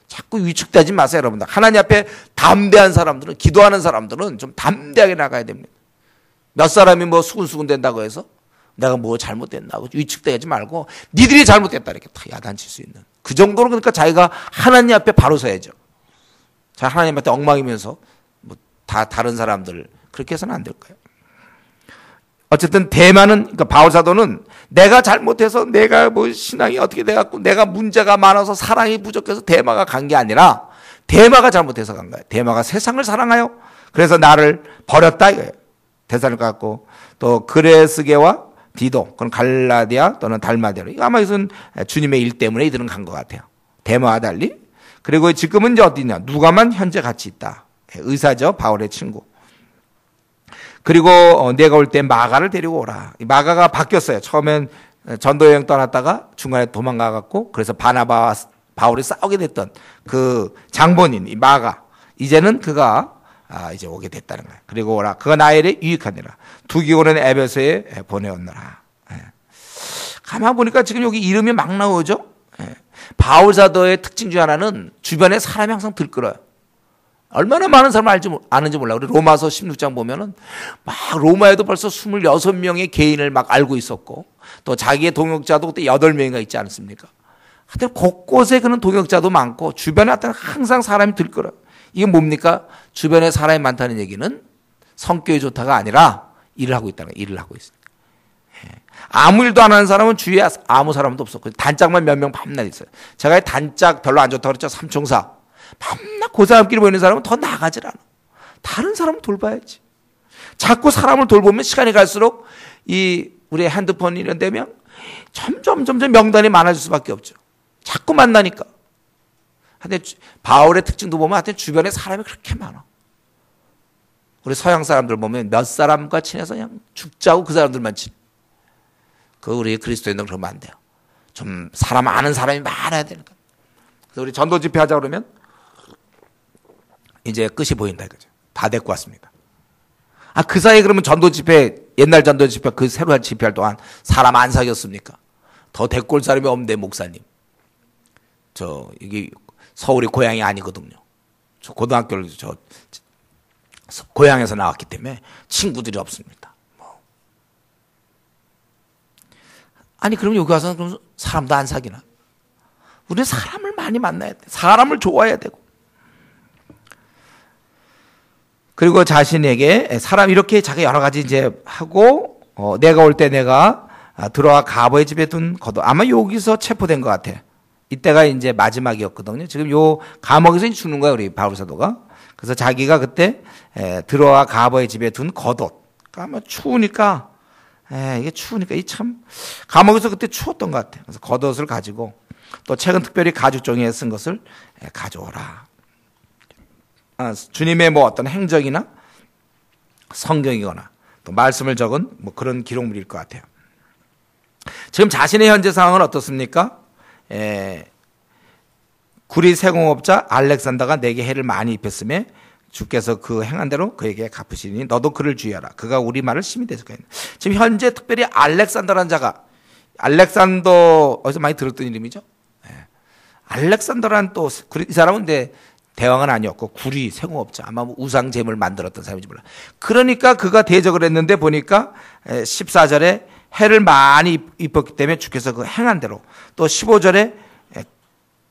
자꾸 위축되지 마세요, 여러분들. 하나님 앞에 담대한 사람들은, 기도하는 사람들은 좀 담대하게 나가야 됩니다. 몇 사람이 뭐 수근수근 된다고 해서 내가 뭐 잘못됐나 위축되지 말고 니들이 잘못됐다 이렇게 다 야단칠 수 있는 그 정도로 그러니까 자기가 하나님 앞에 바로 서야죠. 자, 하나님한테 엉망이면서 뭐 다 다른 사람들 그렇게 해서는 안 될 거예요. 어쨌든 대만은 그러니까 바울 사도는 내가 잘못해서 내가 뭐 신앙이 어떻게 돼갖고 내가 문제가 많아서 사랑이 부족해서 대마가 간 게 아니라 대마가 잘못해서 간 거예요. 대마가 세상을 사랑하여 그래서 나를 버렸다 이거예요. 대사를 갖고 또 그레스게와 디도 그건 갈라디아 또는 달마디아로 이거 아마 이것은 주님의 일 때문에 이들은 간 것 같아요. 대마와 달리. 그리고 지금은 이제 어디냐 누가만 현재 같이 있다. 의사죠. 바울의 친구. 그리고 내가 올 때 마가를 데리고 오라. 마가가 바뀌었어요. 처음엔 전도여행 떠났다가 중간에 도망가갖고 그래서 바나바와 바울이 싸우게 됐던 그 장본인 이 마가 이제는 그가 이제 오게 됐다는 거예요. 그리고 오라. 그가 나의 일에 유익하니라. 두기고는 에베소에 보내었노라. 가만 보니까 지금 여기 이름이 막 나오죠. 바울 사도의 특징 중 하나는 주변에 사람이 항상 들끓어요. 얼마나 많은 사람을 아는지 몰라. 우리 로마서 16장 보면은 막 로마에도 벌써 26명의 개인을 막 알고 있었고 또 자기의 동역자도 그때 8명인가 있지 않습니까? 하여튼 곳곳에 그런 동역자도 많고 주변에 하여튼 항상 사람이 들끓어요. 이게 뭡니까? 주변에 사람이 많다는 얘기는 성격이 좋다가 아니라 일을 하고 있다는 거예요. 일을 하고 있어요. 아무 일도 안 하는 사람은 주위에 아무 사람도 없었고 단짝만 몇 명 밤낮 있어요. 제가 단짝 별로 안 좋다고 그랬죠. 삼총사. 밤낮 그 사람끼리 모이는 사람은 더 나가질 않아. 다른 사람을 돌봐야지. 자꾸 사람을 돌보면 시간이 갈수록 우리 핸드폰 이런 데면 점점 명단이 많아질 수밖에 없죠. 자꾸 만나니까. 하여튼 바울의 특징도 보면 하여튼 주변에 사람이 그렇게 많아. 우리 서양 사람들 보면 몇 사람과 친해서 그냥 죽자고 그 사람들만 친해. 우리 그리스도인들은 그러면 안 돼요. 좀 사람 아는 사람이 많아야 되니까. 그래서 우리 전도 집회 하자 그러면 이제 끝이 보인다 이거죠. 다 데리고 왔습니다. 그 사이에 그러면 전도 집회, 옛날 전도 집회, 그 새로 한 집회할 동안 사람 안 사귀었습니까? 더 데리고 올 사람이 없는데, 목사님. 이게 서울이 고향이 아니거든요. 저 고등학교를 고향에서 나왔기 때문에 친구들이 없습니다. 아니, 그럼 여기 와서 그럼 사람도 안 사귀나? 우리는 사람을 많이 만나야 돼. 사람을 좋아해야 되고. 그리고 자신에게 사람 이렇게 자기 여러 가지 이제 하고 내가 올 때 내가 들어와 가버의 집에 둔 겉옷 아마 여기서 체포된 것 같아. 이때가 이제 마지막이었거든요. 지금 요 감옥에서 죽는 거야 우리 바울 사도가. 그래서 자기가 그때 들어와 가버의 집에 둔 겉옷. 아마 추우니까 이게 추우니까 이 참 감옥에서 그때 추웠던 것 같아. 그래서 겉옷을 가지고 또 책은 특별히 가죽 종이에 쓴 것을 가져오라. 주님의 뭐 어떤 행적이나 성경이거나 또 말씀을 적은 뭐 그런 기록물일 것 같아요. 지금 자신의 현재 상황은 어떻습니까? 구리 세공업자 알렉산더가 내게 해를 많이 입혔으며 주께서 그 행한 대로 그에게 갚으시니 너도 그를 주의하라. 그가 우리 말을 심히 대적하였네. 지금 현재 특별히 알렉산더라는 자가, 알렉산더 어디서 많이 들었던 이름이죠? 알렉산더란 또 이 사람은 근데 대왕은 아니었고 구리 세공업자, 아마 뭐 우상제물 만들었던 사람인지 몰라. 그러니까 그가 대적을 했는데 보니까 14절에 해를 많이 입었기 때문에 주께서 그 행한 대로, 또 15절에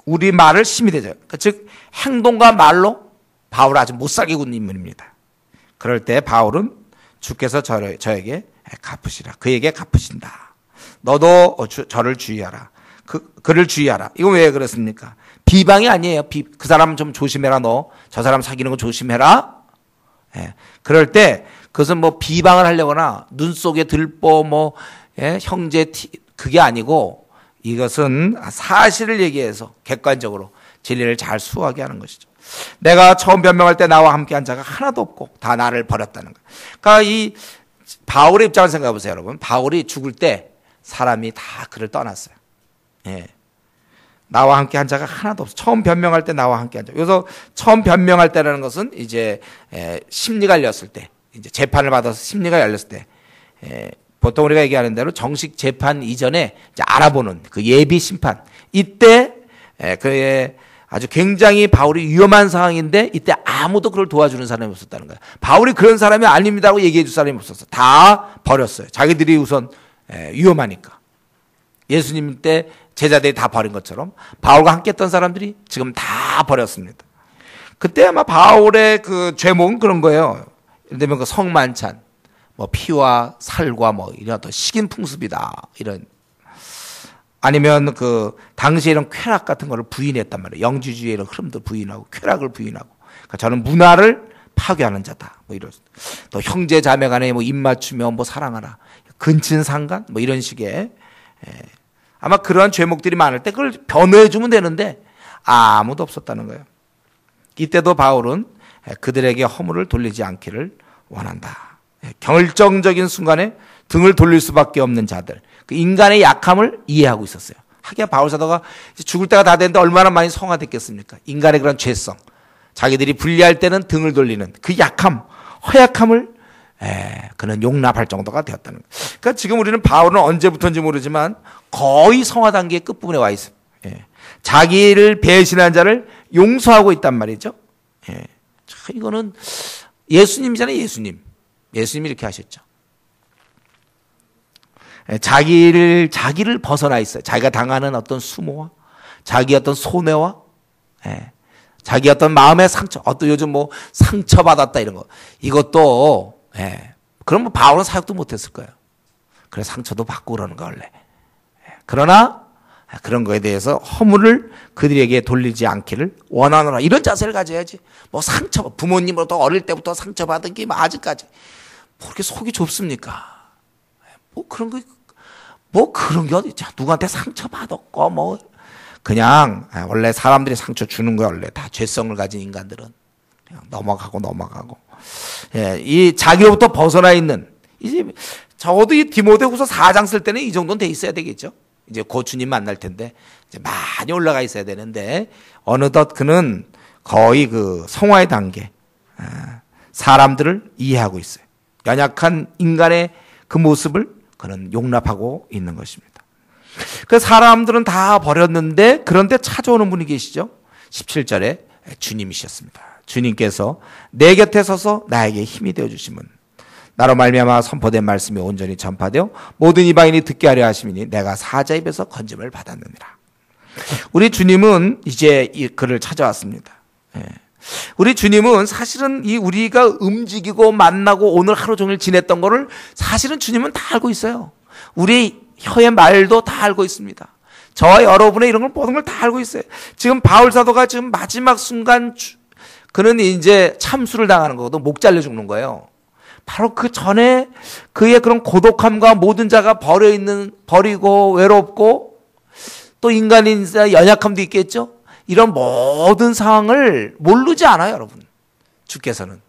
우리 말을 심히 대적, 그러니까 즉 행동과 말로 바울을 아주 못살게 군 인물입니다. 그럴 때 바울은 주께서 저에게 갚으시라. 그에게 갚으신다. 너도 저를 주의하라. 그를 주의하라. 이건 왜 그렇습니까? 비방이 아니에요. 그 사람 좀 조심해라. 너 저 사람 사귀는 거 조심해라. 그럴 때 그것은 뭐 비방을 하려거나 눈 속에 들보 뭐 형제 그게 아니고 이것은 사실을 얘기해서 객관적으로 진리를 잘 수호하게 하는 것이죠. 내가 처음 변명할 때 나와 함께한 자가 하나도 없고 다 나를 버렸다는 것. 그러니까 이 바울의 입장을 생각해 보세요, 여러분. 바울이 죽을 때 사람이 다 그를 떠났어요. 나와 함께 한 자가 하나도 없어. 처음 변명할 때 나와 함께 한 자. 그래서 처음 변명할 때라는 것은 이제 심리가 열렸을 때, 이제 재판을 받아서 심리가 열렸을 때, 보통 우리가 얘기하는 대로 정식 재판 이전에 이제 알아보는 그 예비 심판. 이때 그의 아주 굉장히 바울이 위험한 상황인데 이때 아무도 그를 도와주는 사람이 없었다는 거예요. 바울이 그런 사람이 아닙니다라고 얘기해 줄 사람이 없었어요. 다 버렸어요. 자기들이 우선 위험하니까. 예수님 때 제자들이 다 버린 것처럼 바울과 함께 했던 사람들이 지금 다 버렸습니다. 그때 아마 바울의 그 죄목은 그런 거예요. 예를 들면 그 성만찬, 뭐 피와 살과 뭐 이런 어떤 식인 풍습이다. 이런. 아니면 그 당시에 이런 쾌락 같은 거를 부인했단 말이에요. 영지주의의 이런 흐름도 부인하고 쾌락을 부인하고. 그러니까 저는 문화를 파괴하는 자다. 뭐 이런. 또 형제 자매 간에 뭐 입맞추며 뭐 사랑하라. 근친상간 뭐 이런 식의. 아마 그러한 죄목들이 많을 때 그걸 변호해 주면 되는데 아무도 없었다는 거예요. 이때도 바울은 그들에게 허물을 돌리지 않기를 원한다. 결정적인 순간에 등을 돌릴 수밖에 없는 자들, 그 인간의 약함을 이해하고 있었어요. 하기야 바울 사도가 죽을 때가 다 됐는데 얼마나 많이 성화됐겠습니까? 인간의 그런 죄성, 자기들이 불리할 때는 등을 돌리는 그 약함, 허약함을 그는 용납할 정도가 되었다는 거예요. 그러니까 지금 우리는 바울은 언제부터인지 모르지만 거의 성화 단계의 끝부분에 와 있어요. 자기를 배신한 자를 용서하고 있단 말이죠. 이거는 예수님이잖아요. 예수님이 이렇게 하셨죠. 자기를 벗어나 있어요. 자기가 당하는 어떤 수모와 자기 어떤 손해와 자기 어떤 마음의 상처, 어떤 요즘 뭐 상처받았다 이런 거, 이것도 그러면 바울은 사역도 못했을 거예요. 그래서 상처도 받고 그러는 거 원래. 그러나 그런 거에 대해서 허물을 그들에게 돌리지 않기를 원하노라. 이런 자세를 가져야지. 뭐 상처, 부모님으로부터 어릴 때부터 상처받은 게 뭐 아직까지 뭐 그렇게 속이 좁습니까? 뭐 그런 게 어디 있죠? 누구한테 상처받았고 뭐 그냥 원래 사람들이 상처 주는 거야. 원래 다 죄성을 가진 인간들은 그냥 넘어가고. 이 자기로부터 벗어나 있는, 이제 적어도 이 디모데후서 4장 쓸 때는 이 정도는 돼 있어야 되겠죠. 이제 곧 주님 만날 텐데 이제 많이 올라가 있어야 되는데 어느덧 그는 거의 그 성화의 단계, 사람들을 이해하고 있어요. 연약한 인간의 그 모습을 그는 용납하고 있는 것입니다. 그 사람들은 다 버렸는데 그런데 찾아오는 분이 계시죠. 17절에 주님이셨습니다. 주님께서 내 곁에 서서 나에게 힘이 되어 주심은 나로 말미암아 선포된 말씀이 온전히 전파되어 모든 이방인이 듣게 하려 하심이니 내가 사자 입에서 건짐을 받았느니라. 우리 주님은 이제 이 그를 찾아왔습니다. 우리 주님은 사실은 이 우리가 움직이고 만나고 오늘 하루 종일 지냈던 거를 사실은 주님은 다 알고 있어요. 우리 혀의 말도 다 알고 있습니다. 저와 여러분의 이런 걸 모든 걸 다 알고 있어요. 지금 바울 사도가 지금 마지막 순간 그는 이제 참수를 당하는 거거든. 목 잘려 죽는 거예요. 바로 그 전에 그의 그런 고독함과 모든 자가 버리고 외롭고 또 인간인 연약함도 있겠죠. 이런 모든 상황을 모르지 않아요, 여러분. 주께서는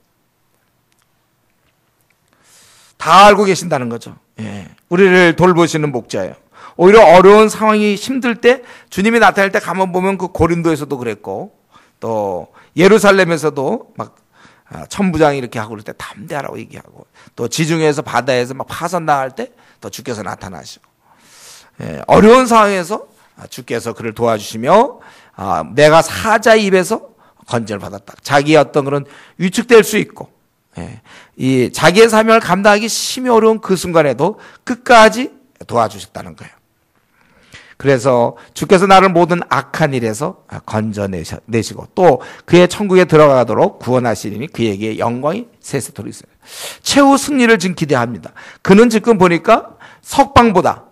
다 알고 계신다는 거죠. 예. 우리를 돌보시는 목자예요. 오히려 어려운 상황이 힘들 때 주님이 나타날 때 가만 보면 그 고린도에서도 그랬고 또 예루살렘에서도 막 천부장이 이렇게 하고 그럴 때 담대하라고 얘기하고 또 지중해에서 바다에서 막 파선당할 때 또 주께서 나타나시고 예. 어려운 상황에서 주께서 그를 도와주시며 내가 사자의 입에서 건전을 받았다. 자기의 어떤 그런 위축될 수 있고 예. 이 자기의 사명을 감당하기 심히 어려운 그 순간에도 끝까지 도와주셨다는 거예요. 그래서 주께서 나를 모든 악한 일에서 건져내시고 또 그의 천국에 들어가도록 구원하시니 그에게 영광이 세세토록 있어요. 최후 승리를 지금 기대합니다. 그는 지금 보니까 석방보다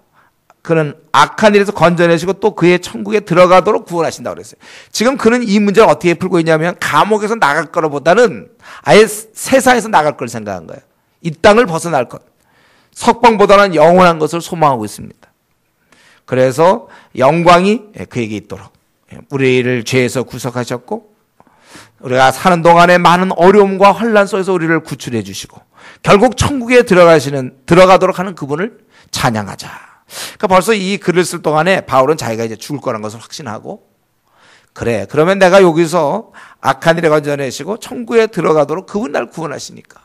그는 악한 일에서 건져내시고 또 그의 천국에 들어가도록 구원하신다고 그랬어요. 지금 그는 이 문제를 어떻게 풀고 있냐면 감옥에서 나갈 거보다는 아예 세상에서 나갈 걸 생각한 거예요. 이 땅을 벗어날 것. 석방보다는 영원한 것을 소망하고 있습니다. 그래서 영광이 그에게 있도록 우리를 죄에서 구속하셨고 우리가 사는 동안에 많은 어려움과 환난 속에서 우리를 구출해 주시고 결국 천국에 들어가도록 하는 그분을 찬양하자. 그러니까 벌써 이 글을 쓸 동안에 바울은 자기가 이제 죽을 거라는 것을 확신하고 그래 그러면 내가 여기서 악한 일에 건져내시고 천국에 들어가도록 그분 날 구원하시니까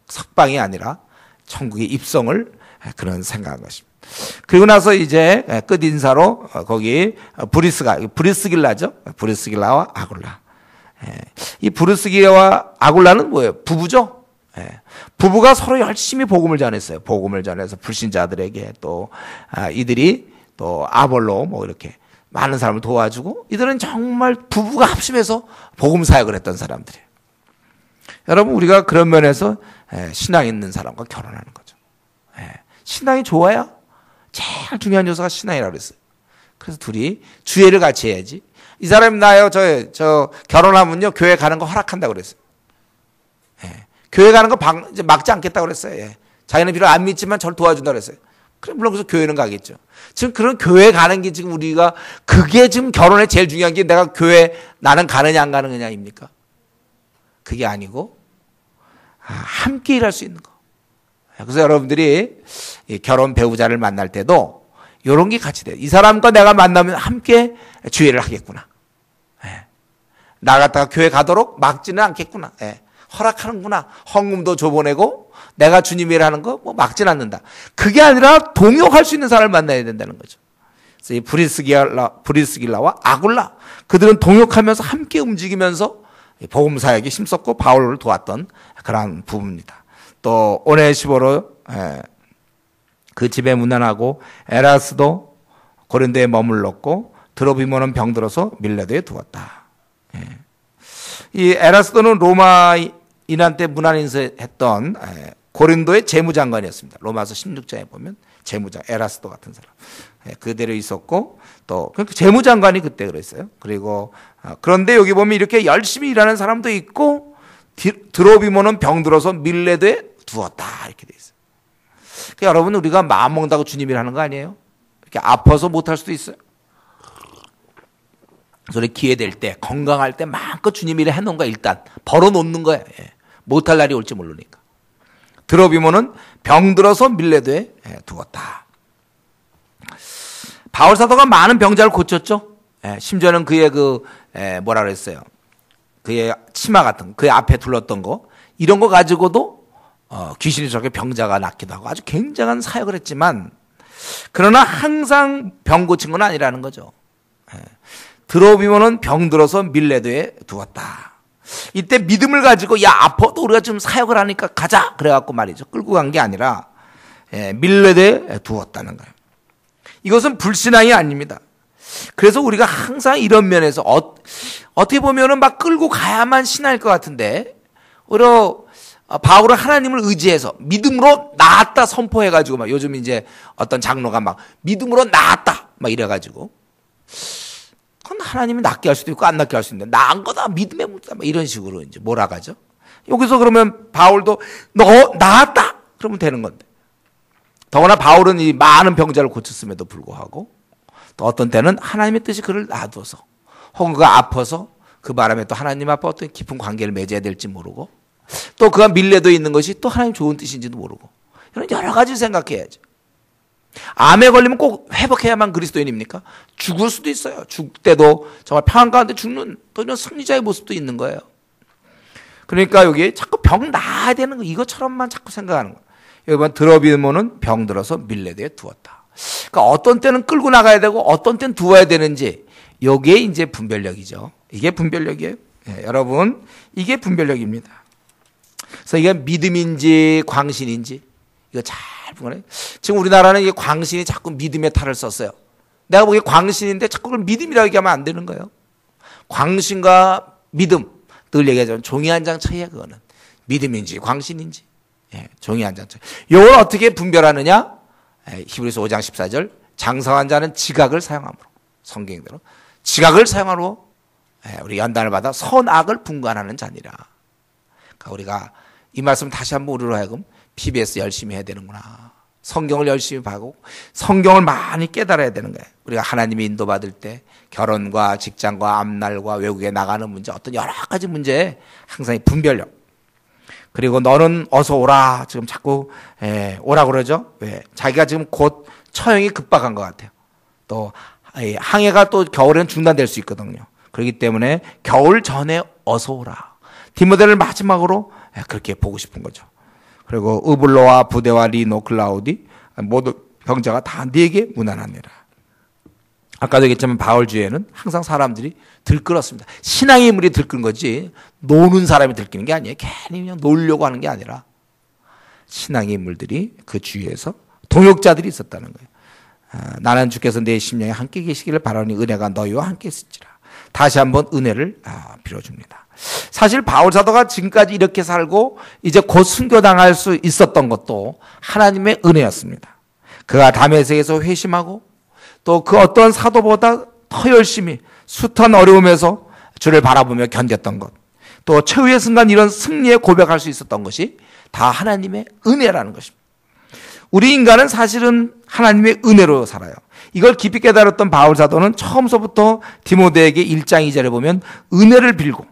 석방이 아니라 천국의 입성을 그런 생각한 것입니다. 그리고 나서 이제 끝 인사로 거기 브리스길라죠. 브리스길라와 아굴라. 이 브리스길라와 아굴라는 뭐예요? 부부죠. 부부가 서로 열심히 복음을 전했어요. 복음을 전해서 불신자들에게 또 이들이 또 아볼로 뭐 이렇게 많은 사람을 도와주고 이들은 정말 부부가 합심해서 복음 사역을 했던 사람들이에요. 여러분 우리가 그런 면에서 신앙 있는 사람과 결혼하는 거죠. 신앙이 좋아야 제일 중요한 요소가 신앙이라고 그랬어요. 그래서 둘이 주회를 같이 해야지. 이 사람이 나요. 저 결혼하면요 교회 가는 거 허락한다고 그랬어요. 교회 가는 거 이제 막지 않겠다고 그랬어요. 자기는 비록 안 믿지만 저를 도와준다고 그랬어요. 그럼 물론 그래서 교회는 가겠죠. 지금 그런 교회 가는 게 지금 우리가 그게 지금 결혼에 제일 중요한 게 내가 교회 나는 가느냐 안 가느냐입니까? 그게 아니고 함께 일할 수 있는 거. 그래서 여러분들이 결혼 배우자를 만날 때도 이런 게 같이 돼요. 이 사람과 내가 만나면 함께 주의를 하겠구나. 나 갖다가 교회 가도록 막지는 않겠구나. 허락하는구나. 헌금도 줘보내고 내가 주님 일하는 거 뭐 막지는 않는다. 그게 아니라 동역할 수 있는 사람을 만나야 된다는 거죠. 그래서 이 브리스길라와 아굴라 그들은 동역하면서 함께 움직이면서 복음 사역에 힘썼고 바울을 도왔던 그런 부부입니다. 또 오네시보로 그 집에 문안하고 에라스도 고린도에 머물렀고 드로비모는 병들어서 밀레도에 두었다. 이 에라스도는 로마인한 때 문안 인쇄했던 고린도의 재무장관이었습니다. 로마서 16장에 보면 재무장 에라스도 같은 사람 그대로 있었고 또 재무장관이 그때 그랬어요. 그리고 그런데 여기 보면 이렇게 열심히 일하는 사람도 있고 드로비모는 병들어서 밀레도에 두었다 이렇게 돼 있어요. 그러니까 여러분 우리가 마음 먹는다고 주님이 하는 거 아니에요? 이렇게 아파서 못할 수도 있어요. 그래서 기회될 때 건강할 때 마음껏 주님 일을 해놓은 거야. 일단 벌어놓는 거야. 못할 날이 올지 모르니까. 드로비모는 병들어서 밀레도에 두었다. 바울 사도가 많은 병자를 고쳤죠. 심지어는 그의 뭐라 그랬어요? 그의 치마 같은 그의 앞에 둘렀던 거 이런 거 가지고도 귀신이 저렇게 병자가 낫기도 하고 아주 굉장한 사역을 했지만 그러나 항상 병 고친 건 아니라는 거죠. 드로비모는 병들어서 밀레도에 두었다. 이때 믿음을 가지고 야 아파도 우리가 좀 사역을 하니까 가자 그래갖고 말이죠. 끌고 간 게 아니라 밀레도에 두었다는 거예요. 이것은 불신앙이 아닙니다. 그래서 우리가 항상 이런 면에서 어떻게 보면은 막 끌고 가야만 신앙일 것 같은데 오히려 바울은 하나님을 의지해서 믿음으로 나았다 선포해가지고 막 요즘 이제 어떤 장로가 막 믿음으로 나았다 막 이래가지고 그건 하나님이 낫게 할 수도 있고 안 낫게 할 수 있는데 나은 거다 믿음의 물다 막 이런 식으로 이제 몰아가죠. 여기서 그러면 바울도 너 나았다 그러면 되는 건데 더구나 바울은 이 많은 병자를 고쳤음에도 불구하고 또 어떤 때는 하나님의 뜻이 그를 놔둬서 혹은 그가 아파서 그 바람에 또 하나님 앞에 어떤 깊은 관계를 맺어야 될지 모르고 또 그가 밀려도 있는 것이 또 하나님 좋은 뜻인지도 모르고 이런 여러 가지 생각해야죠. 암에 걸리면 꼭 회복해야만 그리스도인입니까? 죽을 수도 있어요. 죽을 때도 정말 평안 가운데 죽는 또 이런 승리자의 모습도 있는 거예요. 그러니까 여기 자꾸 병 나아야 되는 거 이것처럼만 자꾸 생각하는 거예요. 여러분 드러비모는 병 들어서 밀레드에 두었다. 그러니까 어떤 때는 끌고 나가야 되고 어떤 때는 두어야 되는지 여기에 이제 분별력이죠. 이게 분별력이에요. 네, 여러분 이게 분별력입니다. 그래서 이게 믿음인지 광신인지 이거 잘 보면 지금 우리나라는 이게 광신이 자꾸 믿음의 탈을 썼어요. 내가 보기에 광신인데 자꾸 그걸 믿음이라고 얘기하면 안 되는 거예요. 광신과 믿음 늘 얘기하자면 종이 한 장 차이야. 그거는 믿음인지 광신인지 종이 한 장 차이. 이걸 어떻게 분별하느냐? 히브리서 5장 14절 장성한 자는 지각을 사용함으로 성경대로 지각을 사용하로 우리 연단을 받아 선악을 분간하는 자니라. 그러니까 우리가 이 말씀 다시 한번 우리로 하여금 PBS 열심히 해야 되는구나. 성경을 열심히 봐고 성경을 많이 깨달아야 되는 거예요. 우리가 하나님의 인도받을 때 결혼과 직장과 앞날과 외국에 나가는 문제 어떤 여러 가지 문제에 항상 이 분별력. 그리고 너는 어서 오라. 지금 자꾸 오라 그러죠. 왜? 자기가 지금 곧 처형이 급박한 것 같아요. 또 항해가 또 겨울에는 중단될 수 있거든요. 그렇기 때문에 겨울 전에 어서 오라. 디모데를 마지막으로 그렇게 보고 싶은 거죠. 그리고 으블로와 부데와 리노 클라우디 모두 병자가 다 네게 무난하니라. 아까도 얘기했지만 바울주의에는 항상 사람들이 들끓었습니다. 신앙의 인물이 들끓는 거지 노는 사람이 들끓는 게 아니에요. 괜히 그냥 놀려고 하는 게 아니라 신앙의 인물들이 그 주위에서 동역자들이 있었다는 거예요. 나는 주께서 내 심령에 함께 계시기를 바라니 은혜가 너희와 함께 있을지라. 다시 한번 은혜를 빌어줍니다. 사실 바울 사도가 지금까지 이렇게 살고 이제 곧 순교당할 수 있었던 것도 하나님의 은혜였습니다. 그가 다메섹에서 회심하고 또 그 어떤 사도보다 더 열심히 숱한 어려움에서 주를 바라보며 견뎠던 것, 또 최후의 순간 이런 승리에 고백할 수 있었던 것이 다 하나님의 은혜라는 것입니다. 우리 인간은 사실은 하나님의 은혜로 살아요. 이걸 깊이 깨달았던 바울 사도는 처음서부터 디모데에게 1장 2절에 보면 은혜를 빌고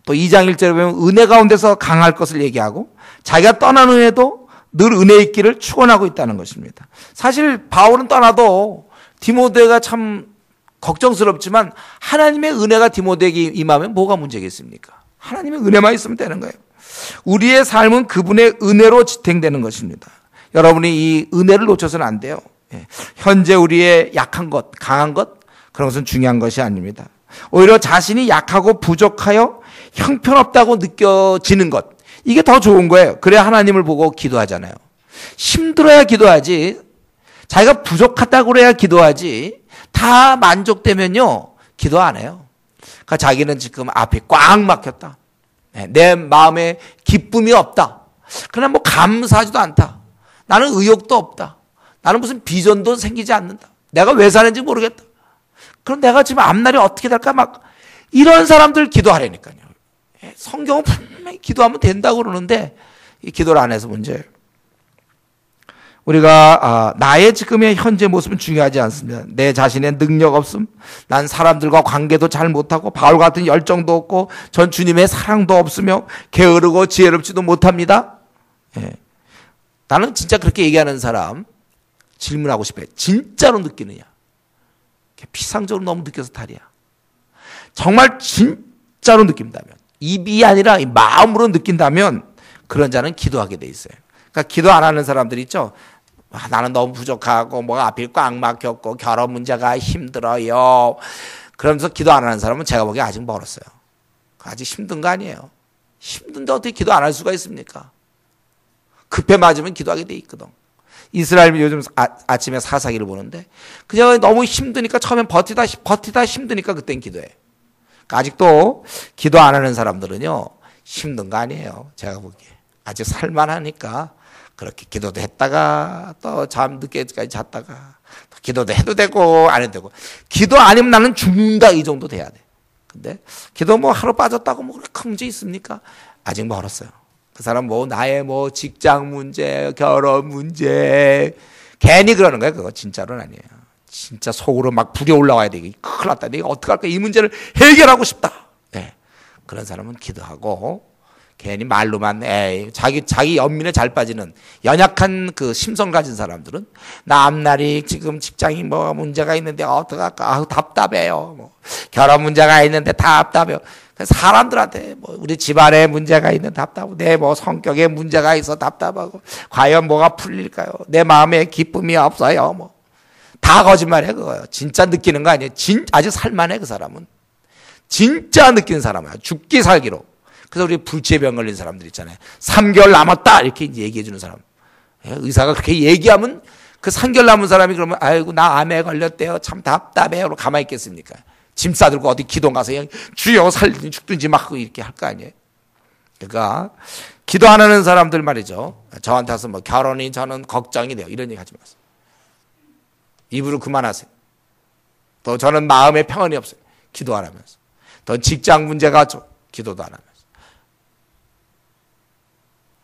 또 2장 1절에 보면 은혜 가운데서 강할 것을 얘기하고 자기가 떠난 후에도 늘 은혜 있기를 축원하고 있다는 것입니다. 사실 바울은 떠나도 디모데가 참 걱정스럽지만 하나님의 은혜가 디모데에게 임하면 뭐가 문제겠습니까? 하나님의 은혜만 있으면 되는 거예요. 우리의 삶은 그분의 은혜로 지탱되는 것입니다. 여러분이 이 은혜를 놓쳐서는 안 돼요. 현재 우리의 약한 것, 강한 것 그런 것은 중요한 것이 아닙니다. 오히려 자신이 약하고 부족하여 형편없다고 느껴지는 것 이게 더 좋은 거예요. 그래야 하나님을 보고 기도하잖아요. 힘들어야 기도하지 자기가 부족하다고 그래야 기도하지 다 만족되면요 기도 안 해요. 그러니까 자기는 지금 앞이 꽉 막혔다. 내 마음에 기쁨이 없다. 그러나 뭐 감사하지도 않다. 나는 의욕도 없다. 나는 무슨 비전도 생기지 않는다. 내가 왜 사는지 모르겠다. 그럼 내가 지금 앞날이 어떻게 될까 막 이런 사람들 기도하라니까요. 성경은 분명히 기도하면 된다고 그러는데 이 기도를 안 해서 문제예요. 우리가 나의 지금의 현재 모습은 중요하지 않습니다. 내 자신의 능력 없음, 난 사람들과 관계도 잘 못하고 바울 같은 열정도 없고 전 주님의 사랑도 없으며 게으르고 지혜롭지도 못합니다. 나는 진짜 그렇게 얘기하는 사람 질문하고 싶어요. 진짜로 느끼느냐? 피상적으로 너무 느껴서 탈이야. 정말 진짜로 느낀다면 입이 아니라 마음으로 느낀다면 그런 자는 기도하게 돼 있어요. 그러니까 기도 안 하는 사람들 있죠. 나는 너무 부족하고 뭐가 앞이 꽉 막혔고 결혼 문제가 힘들어요. 그러면서 기도 안 하는 사람은 제가 보기에 아직 멀었어요. 아직 힘든 거 아니에요. 힘든데 어떻게 기도 안 할 수가 있습니까? 급해 맞으면 기도하게 돼 있거든. 이스라엘이 요즘 아침에 사사기를 보는데 그냥 너무 힘드니까 처음엔 버티다 힘드니까 그땐 기도해. 그러니까 아직도 기도 안 하는 사람들은요 힘든 거 아니에요. 제가 보기에 아직 살만하니까 그렇게 기도도 했다가 또 잠 늦게까지 잤다가 또 기도도 해도 되고 안 해도 되고 기도 아니면 나는 죽는다 이 정도 돼야 돼. 근데 기도 뭐 하루 빠졌다고 뭐 큰 문제 있습니까? 아직 멀었어요. 그 사람 뭐 나의 뭐 직장 문제, 결혼 문제 괜히 그러는 거예요. 그거 진짜로는 아니에요. 진짜 속으로 막 불이 올라와야 돼. 큰일 났다. 내가 어떡할까? 이 문제를 해결하고 싶다. 네. 그런 사람은 기도하고 괜히 말로만 자기 연민에 잘 빠지는 연약한 그 심성 가진 사람들은 나 앞날이 지금 직장이 뭐 문제가 있는데 어떡할까? 아우 답답해요. 뭐 결혼 문제가 있는데 답답해요. 사람들한테 뭐 우리 집안에 문제가 있는 답답하고 내 뭐 성격에 문제가 있어 답답하고 과연 뭐가 풀릴까요? 내 마음에 기쁨이 없어요. 뭐 다 거짓말해 그거요. 진짜 느끼는 거 아니에요. 아주 살만해 그 사람은. 진짜 느끼는 사람이야. 죽기 살기로. 그래서 우리 불치병 걸린 사람들 있잖아요. 3개월 남았다 이렇게 얘기해 주는 사람. 의사가 그렇게 얘기하면 그 3개월 남은 사람이 그러면 아이고 나 암에 걸렸대요. 참 답답해요. 그러고 가만히 있겠습니까? 짐 싸들고 어디 기도 가서 그냥 주여 살든지 죽든지 막 이렇게 할 거 아니에요. 그러니까 기도 안 하는 사람들 말이죠. 저한테 와서 뭐 결혼이 저는 걱정이 돼요. 이런 얘기 하지 마세요. 입으로 그만하세요. 또 저는 마음에 평안이 없어요. 기도 안 하면서. 또 직장 문제가 기도도 안 하면서.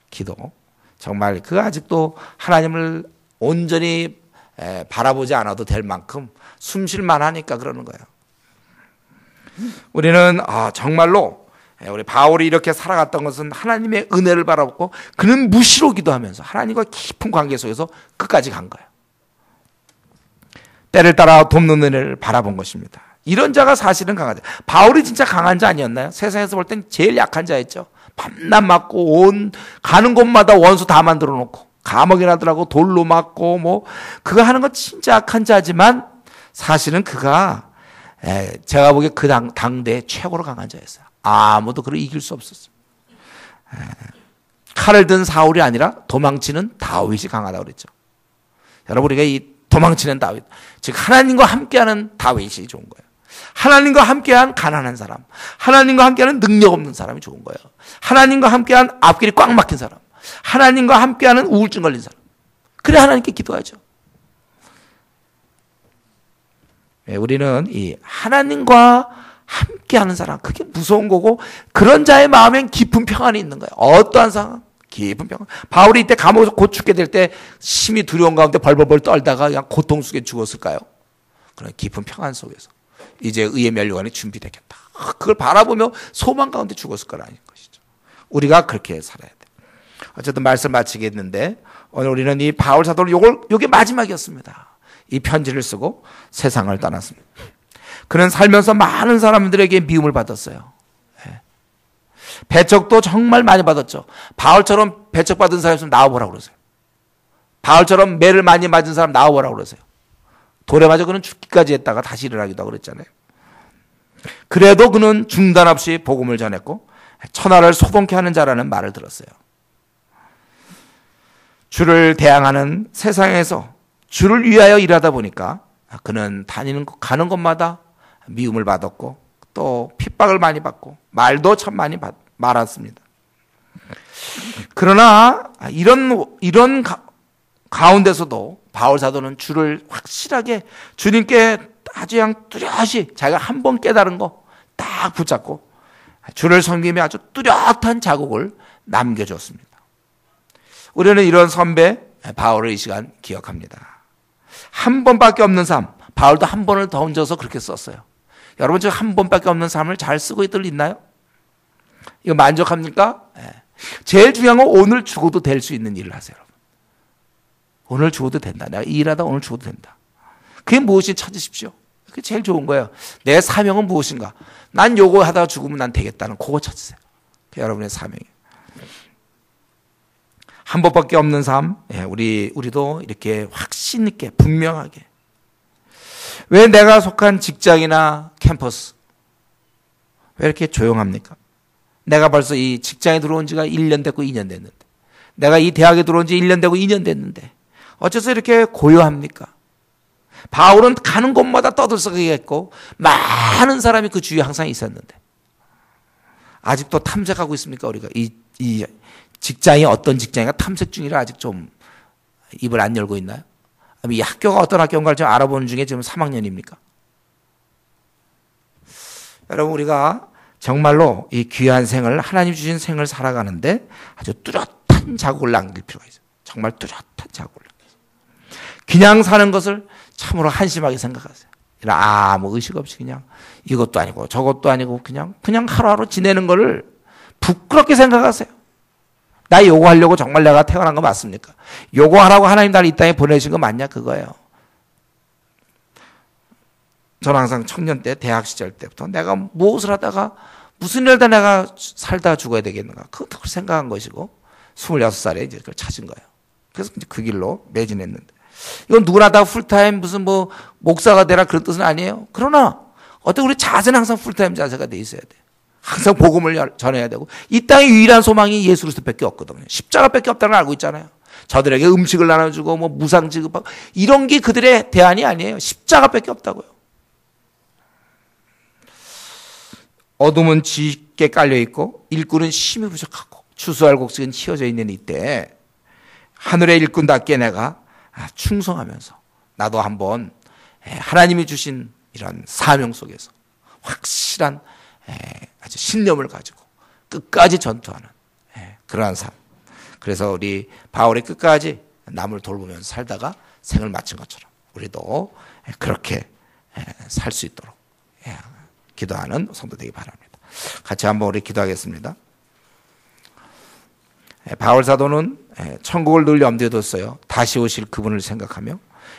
기도. 정말 그 아직도 하나님을 온전히 바라보지 않아도 될 만큼 숨쉴만 하니까 그러는 거예요. 우리는 정말로 우리 바울이 이렇게 살아갔던 것은 하나님의 은혜를 바라보고 그는 무시로 기도하면서 하나님과 깊은 관계 속에서 끝까지 간 거예요. 때를 따라 돕는 은혜를 바라본 것입니다. 이런 자가 사실은 강한 자. 바울이 진짜 강한 자 아니었나요? 세상에서 볼 땐 제일 약한 자였죠. 밤낮 맞고 가는 곳마다 원수 다 만들어 놓고 감옥이나 들어가고 돌로 맞고 뭐 그거 하는 건 진짜 약한 자지만 사실은 그가 제가 보기에 그 당대 최고로 강한 자였어요. 아무도 그를 이길 수 없었어요. 칼을 든 사울이 아니라 도망치는 다윗이 강하다고 그랬죠. 여러분 우리가 이 도망치는 다윗, 즉 하나님과 함께하는 다윗이 좋은 거예요. 하나님과 함께한 가난한 사람, 하나님과 함께하는 능력 없는 사람이 좋은 거예요. 하나님과 함께한 앞길이 꽉 막힌 사람, 하나님과 함께하는 우울증 걸린 사람. 그래 하나님께 기도하죠. 우리는 이 하나님과 함께하는 사람, 그게 무서운 거고 그런 자의 마음엔 깊은 평안이 있는 거예요. 어떠한 상황? 깊은 평안. 바울이 이때 감옥에서 곧 죽게 될 때 심히 두려운 가운데 벌벌벌 떨다가 그냥 고통 속에 죽었을까요? 그런 깊은 평안 속에서 이제 의의 면류관이 준비되겠다. 그걸 바라보며 소망 가운데 죽었을 거라는 것이죠. 우리가 그렇게 살아야 돼. 어쨌든 말씀 마치겠는데 오늘 우리는 이 바울 사도는 요게 마지막이었습니다. 이 편지를 쓰고 세상을 떠났습니다. 그는 살면서 많은 사람들에게 미움을 받았어요. 배척도 정말 많이 받았죠. 바울처럼 배척받은 사람 있으면 나와보라고 그러세요. 바울처럼 매를 많이 맞은 사람 나와보라고 그러세요. 돌에 맞아 그는 죽기까지 했다가 다시 일어나기도 하고 그랬잖아요. 그래도 그는 중단 없이 복음을 전했고 천하를 소동케 하는 자라는 말을 들었어요. 주를 대항하는 세상에서 주를 위하여 일하다 보니까 그는 가는 곳마다 미움을 받았고 또 핍박을 많이 받고 말도 참 많이 말았습니다. 그러나 이런 가운데서도 바울 사도는 주를 확실하게 주님께 아주 그냥 뚜렷이 자기가 한 번 깨달은 거 딱 붙잡고 주를 섬기며 아주 뚜렷한 자국을 남겨줬습니다. 우리는 이런 선배 바울을 이 시간 기억합니다. 한 번밖에 없는 삶, 바울도 한 번을 더 얹어서 그렇게 썼어요. 여러분 저 한 번밖에 없는 삶을 잘 쓰고 있나요? 이거 만족합니까? 제일 중요한 건 오늘 죽어도 될 수 있는 일을 하세요. 여러분. 오늘 죽어도 된다. 내가 일하다 오늘 죽어도 된다. 그게 무엇인지 찾으십시오. 그게 제일 좋은 거예요. 내 사명은 무엇인가? 난 요거 하다가 죽으면 난 되겠다는 그거 찾으세요. 그게 여러분의 사명이에요. 한 번밖에 없는 삶, 우리도 이렇게 확신 있게 분명하게. 왜 내가 속한 직장이나 캠퍼스 왜 이렇게 조용합니까? 내가 벌써 이 직장에 들어온 지가 1년 됐고 2년 됐는데, 내가 이 대학에 들어온 지 1년 되고 2년 됐는데 어째서 이렇게 고요합니까? 바울은 가는 곳마다 떠들썩했고 많은 사람이 그 주위에 항상 있었는데 아직도 탐색하고 있습니까? 우리가 이 직장이 어떤 직장인가 탐색 중이라 아직 좀 입을 안 열고 있나요? 이 학교가 어떤 학교인가를 좀 알아보는 중에 지금 3학년입니까? 여러분 우리가 정말로 이 귀한 생을, 하나님 주신 생을 살아가는데 아주 뚜렷한 자국을 남길 필요가 있어요. 정말 뚜렷한 자국을 남길. 그냥 사는 것을 참으로 한심하게 생각하세요. 아무 의식 없이 그냥 이것도 아니고 저것도 아니고 그냥 하루하루 지내는 거를 부끄럽게 생각하세요. 나 요거 하려고 정말 내가 태어난 거 맞습니까? 요거 하라고 하나님 나를 이 땅에 보내신 거 맞냐 그거예요. 저는 항상 청년 때 대학 시절 때부터 내가 무엇을 하다가 무슨 일을 하다 내가 살다가 죽어야 되겠는가 그걸 생각한 것이고 26살에 이제 그걸 찾은 거예요. 그래서 이제 그 길로 매진했는데 이건 누구나 다 풀타임 무슨 뭐 목사가 되라 그런 뜻은 아니에요. 그러나 어떻게 우리 자세는 항상 풀타임 자세가 돼 있어야 돼요. 항상 복음을 전해야 되고 이 땅의 유일한 소망이 예수 그리스도밖에 없거든요. 십자가밖에 없다는 걸 알고 있잖아요. 저들에게 음식을 나눠주고 뭐 무상 지급하고 이런 게 그들의 대안이 아니에요. 십자가밖에 없다고요. 어둠은 짙게 깔려있고 일꾼은 힘이 부족하고 추수할 곡식은 휘어져 있는 이때 하늘의 일꾼답게 내가 충성하면서 나도 한번 하나님이 주신 이런 사명 속에서 확실한 아주 신념을 가지고 끝까지 전투하는 그러한 삶. 그래서 우리 바울이 끝까지 남을 돌보면서 살다가 생을 마친 것처럼 우리도 그렇게 살 수 있도록 기도하는 성도 되기 바랍니다. 같이 한번 우리 기도하겠습니다. 바울 사도는 천국을 늘 염두에 뒀어요. 다시 오실 그분을 생각하며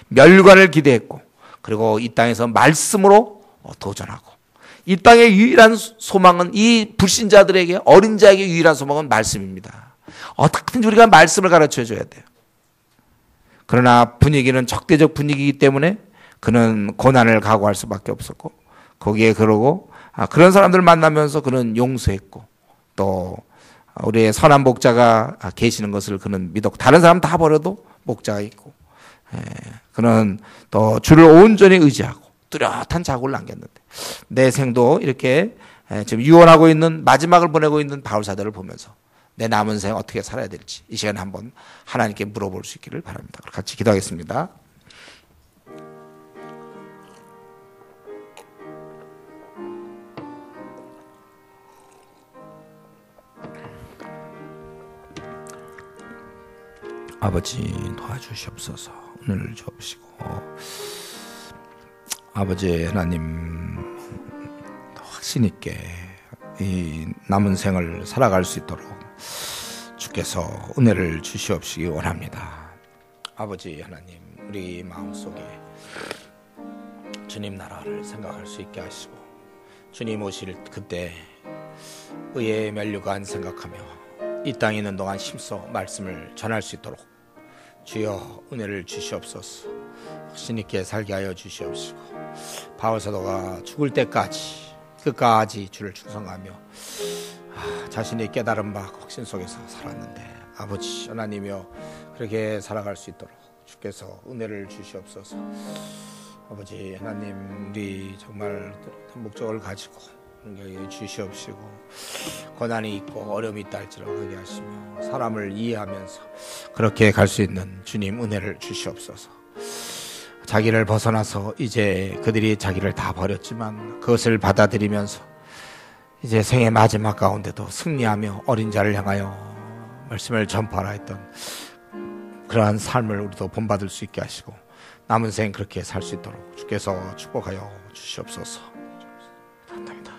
멸관을 기대했고 그리고 이 땅에서 말씀으로 도전하고 이 땅의 유일한 소망은 이 불신자들에게 어린 자에게 유일한 소망은 말씀입니다. 어떻게든지 우리가 말씀을 가르쳐 줘야 돼요. 그러나 분위기는 적대적 분위기이기 때문에 그는 고난을 각오할 수밖에 없었고 거기에 그러고 그런 사람들을 만나면서 그는 용서했고 또 우리의 선한 목자가 계시는 것을 그는 믿었고 다른 사람 다 버려도 목자가 있고 그는 또 주를 온전히 의지하고 뚜렷한 자국을 남겼는데 내 생도 이렇게 지금 유언하고 있는 마지막을 보내고 있는 바울 사도를 보면서 내 남은 생 어떻게 살아야 될지 이 시간에 한번 하나님께 물어볼 수 있기를 바랍니다. 같이 기도하겠습니다. 아버지 도와주시옵소서. 오늘 주옵시고 아버지 하나님 확신 있게 이 남은 생을 살아갈 수 있도록 주께서 은혜를 주시옵시기 원합니다. 아버지 하나님 우리 마음속에 주님 나라를 생각할 수 있게 하시고 주님 오실 그때 의의 면류관 생각하며 이 땅에 있는 동안 힘써 말씀을 전할 수 있도록 주여 은혜를 주시옵소서. 확신 있게 살게 하여 주시옵시고 바울 사도가 죽을 때까지 끝까지 주를 충성하며 자신의 깨달은 바 확신 속에서 살았는데 아버지 하나님이여 그렇게 살아갈 수 있도록 주께서 은혜를 주시옵소서. 아버지 하나님 우리 정말 목적을 가지고 주시옵시고 고난이 있고 어려움이 있다 할지라도 하게 하시며 사람을 이해하면서 그렇게 갈 수 있는 주님 은혜를 주시옵소서. 자기를 벗어나서 이제 그들이 자기를 다 버렸지만 그것을 받아들이면서 이제 생의 마지막 가운데도 승리하며 어린 자를 향하여 말씀을 전파하라 했던 그러한 삶을 우리도 본받을 수 있게 하시고 남은 생 그렇게 살 수 있도록 주께서 축복하여 주시옵소서. 감사합니다.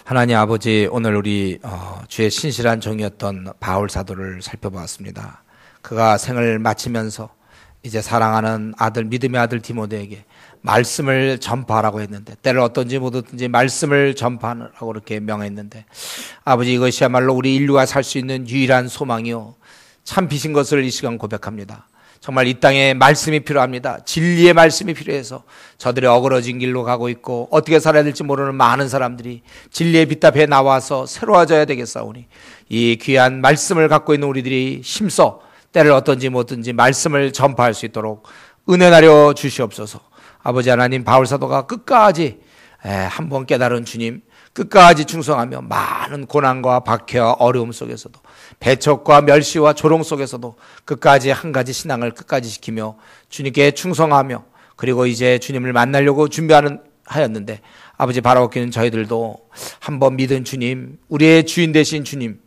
하나님 아버지 오늘 우리 주의 신실한 종이었던 바울 사도를 살펴보았습니다. 그가 생을 마치면서 이제 사랑하는 아들 믿음의 아들 디모데에게 말씀을 전파하라고 했는데 때를 어떤지 못 어떤지 말씀을 전파하라고 그렇게 명했는데 아버지 이것이야말로 우리 인류가 살 수 있는 유일한 소망이요 참 빛인 것을 이 시간 고백합니다. 정말 이 땅에 말씀이 필요합니다. 진리의 말씀이 필요해서 저들의 어그러진 길로 가고 있고 어떻게 살아야 될지 모르는 많은 사람들이 진리의 빛 앞에 나와서 새로워져야 되겠사오니 이 귀한 말씀을 갖고 있는 우리들이 힘써 때를 어떤지 뭐든지 말씀을 전파할 수 있도록 은혜 나려 주시옵소서. 아버지 하나님 바울 사도가 끝까지 한번 깨달은 주님 끝까지 충성하며 많은 고난과 박해와 어려움 속에서도 배척과 멸시와 조롱 속에서도 끝까지 한 가지 신앙을 끝까지 지키며 주님께 충성하며 그리고 이제 주님을 만나려고 하였는데 아버지 바라옵기는 저희들도 한번 믿은 주님 우리의 주인 되신 주님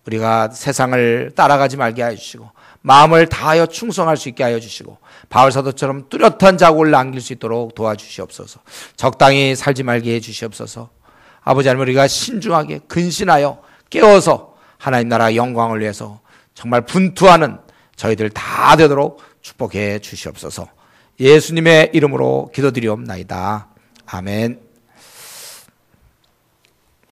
우리가 세상을 따라가지 말게 해주시고 마음을 다하여 충성할 수 있게 하여 주시고 바울 사도처럼 뚜렷한 자국을 남길 수 있도록 도와주시옵소서. 적당히 살지 말게 해 주시옵소서. 아버지 하나님, 우리가 신중하게 근신하여 깨워서 하나님 나라 영광을 위해서 정말 분투하는 저희들 다 되도록 축복해 주시옵소서. 예수님의 이름으로 기도드리옵나이다. 아멘.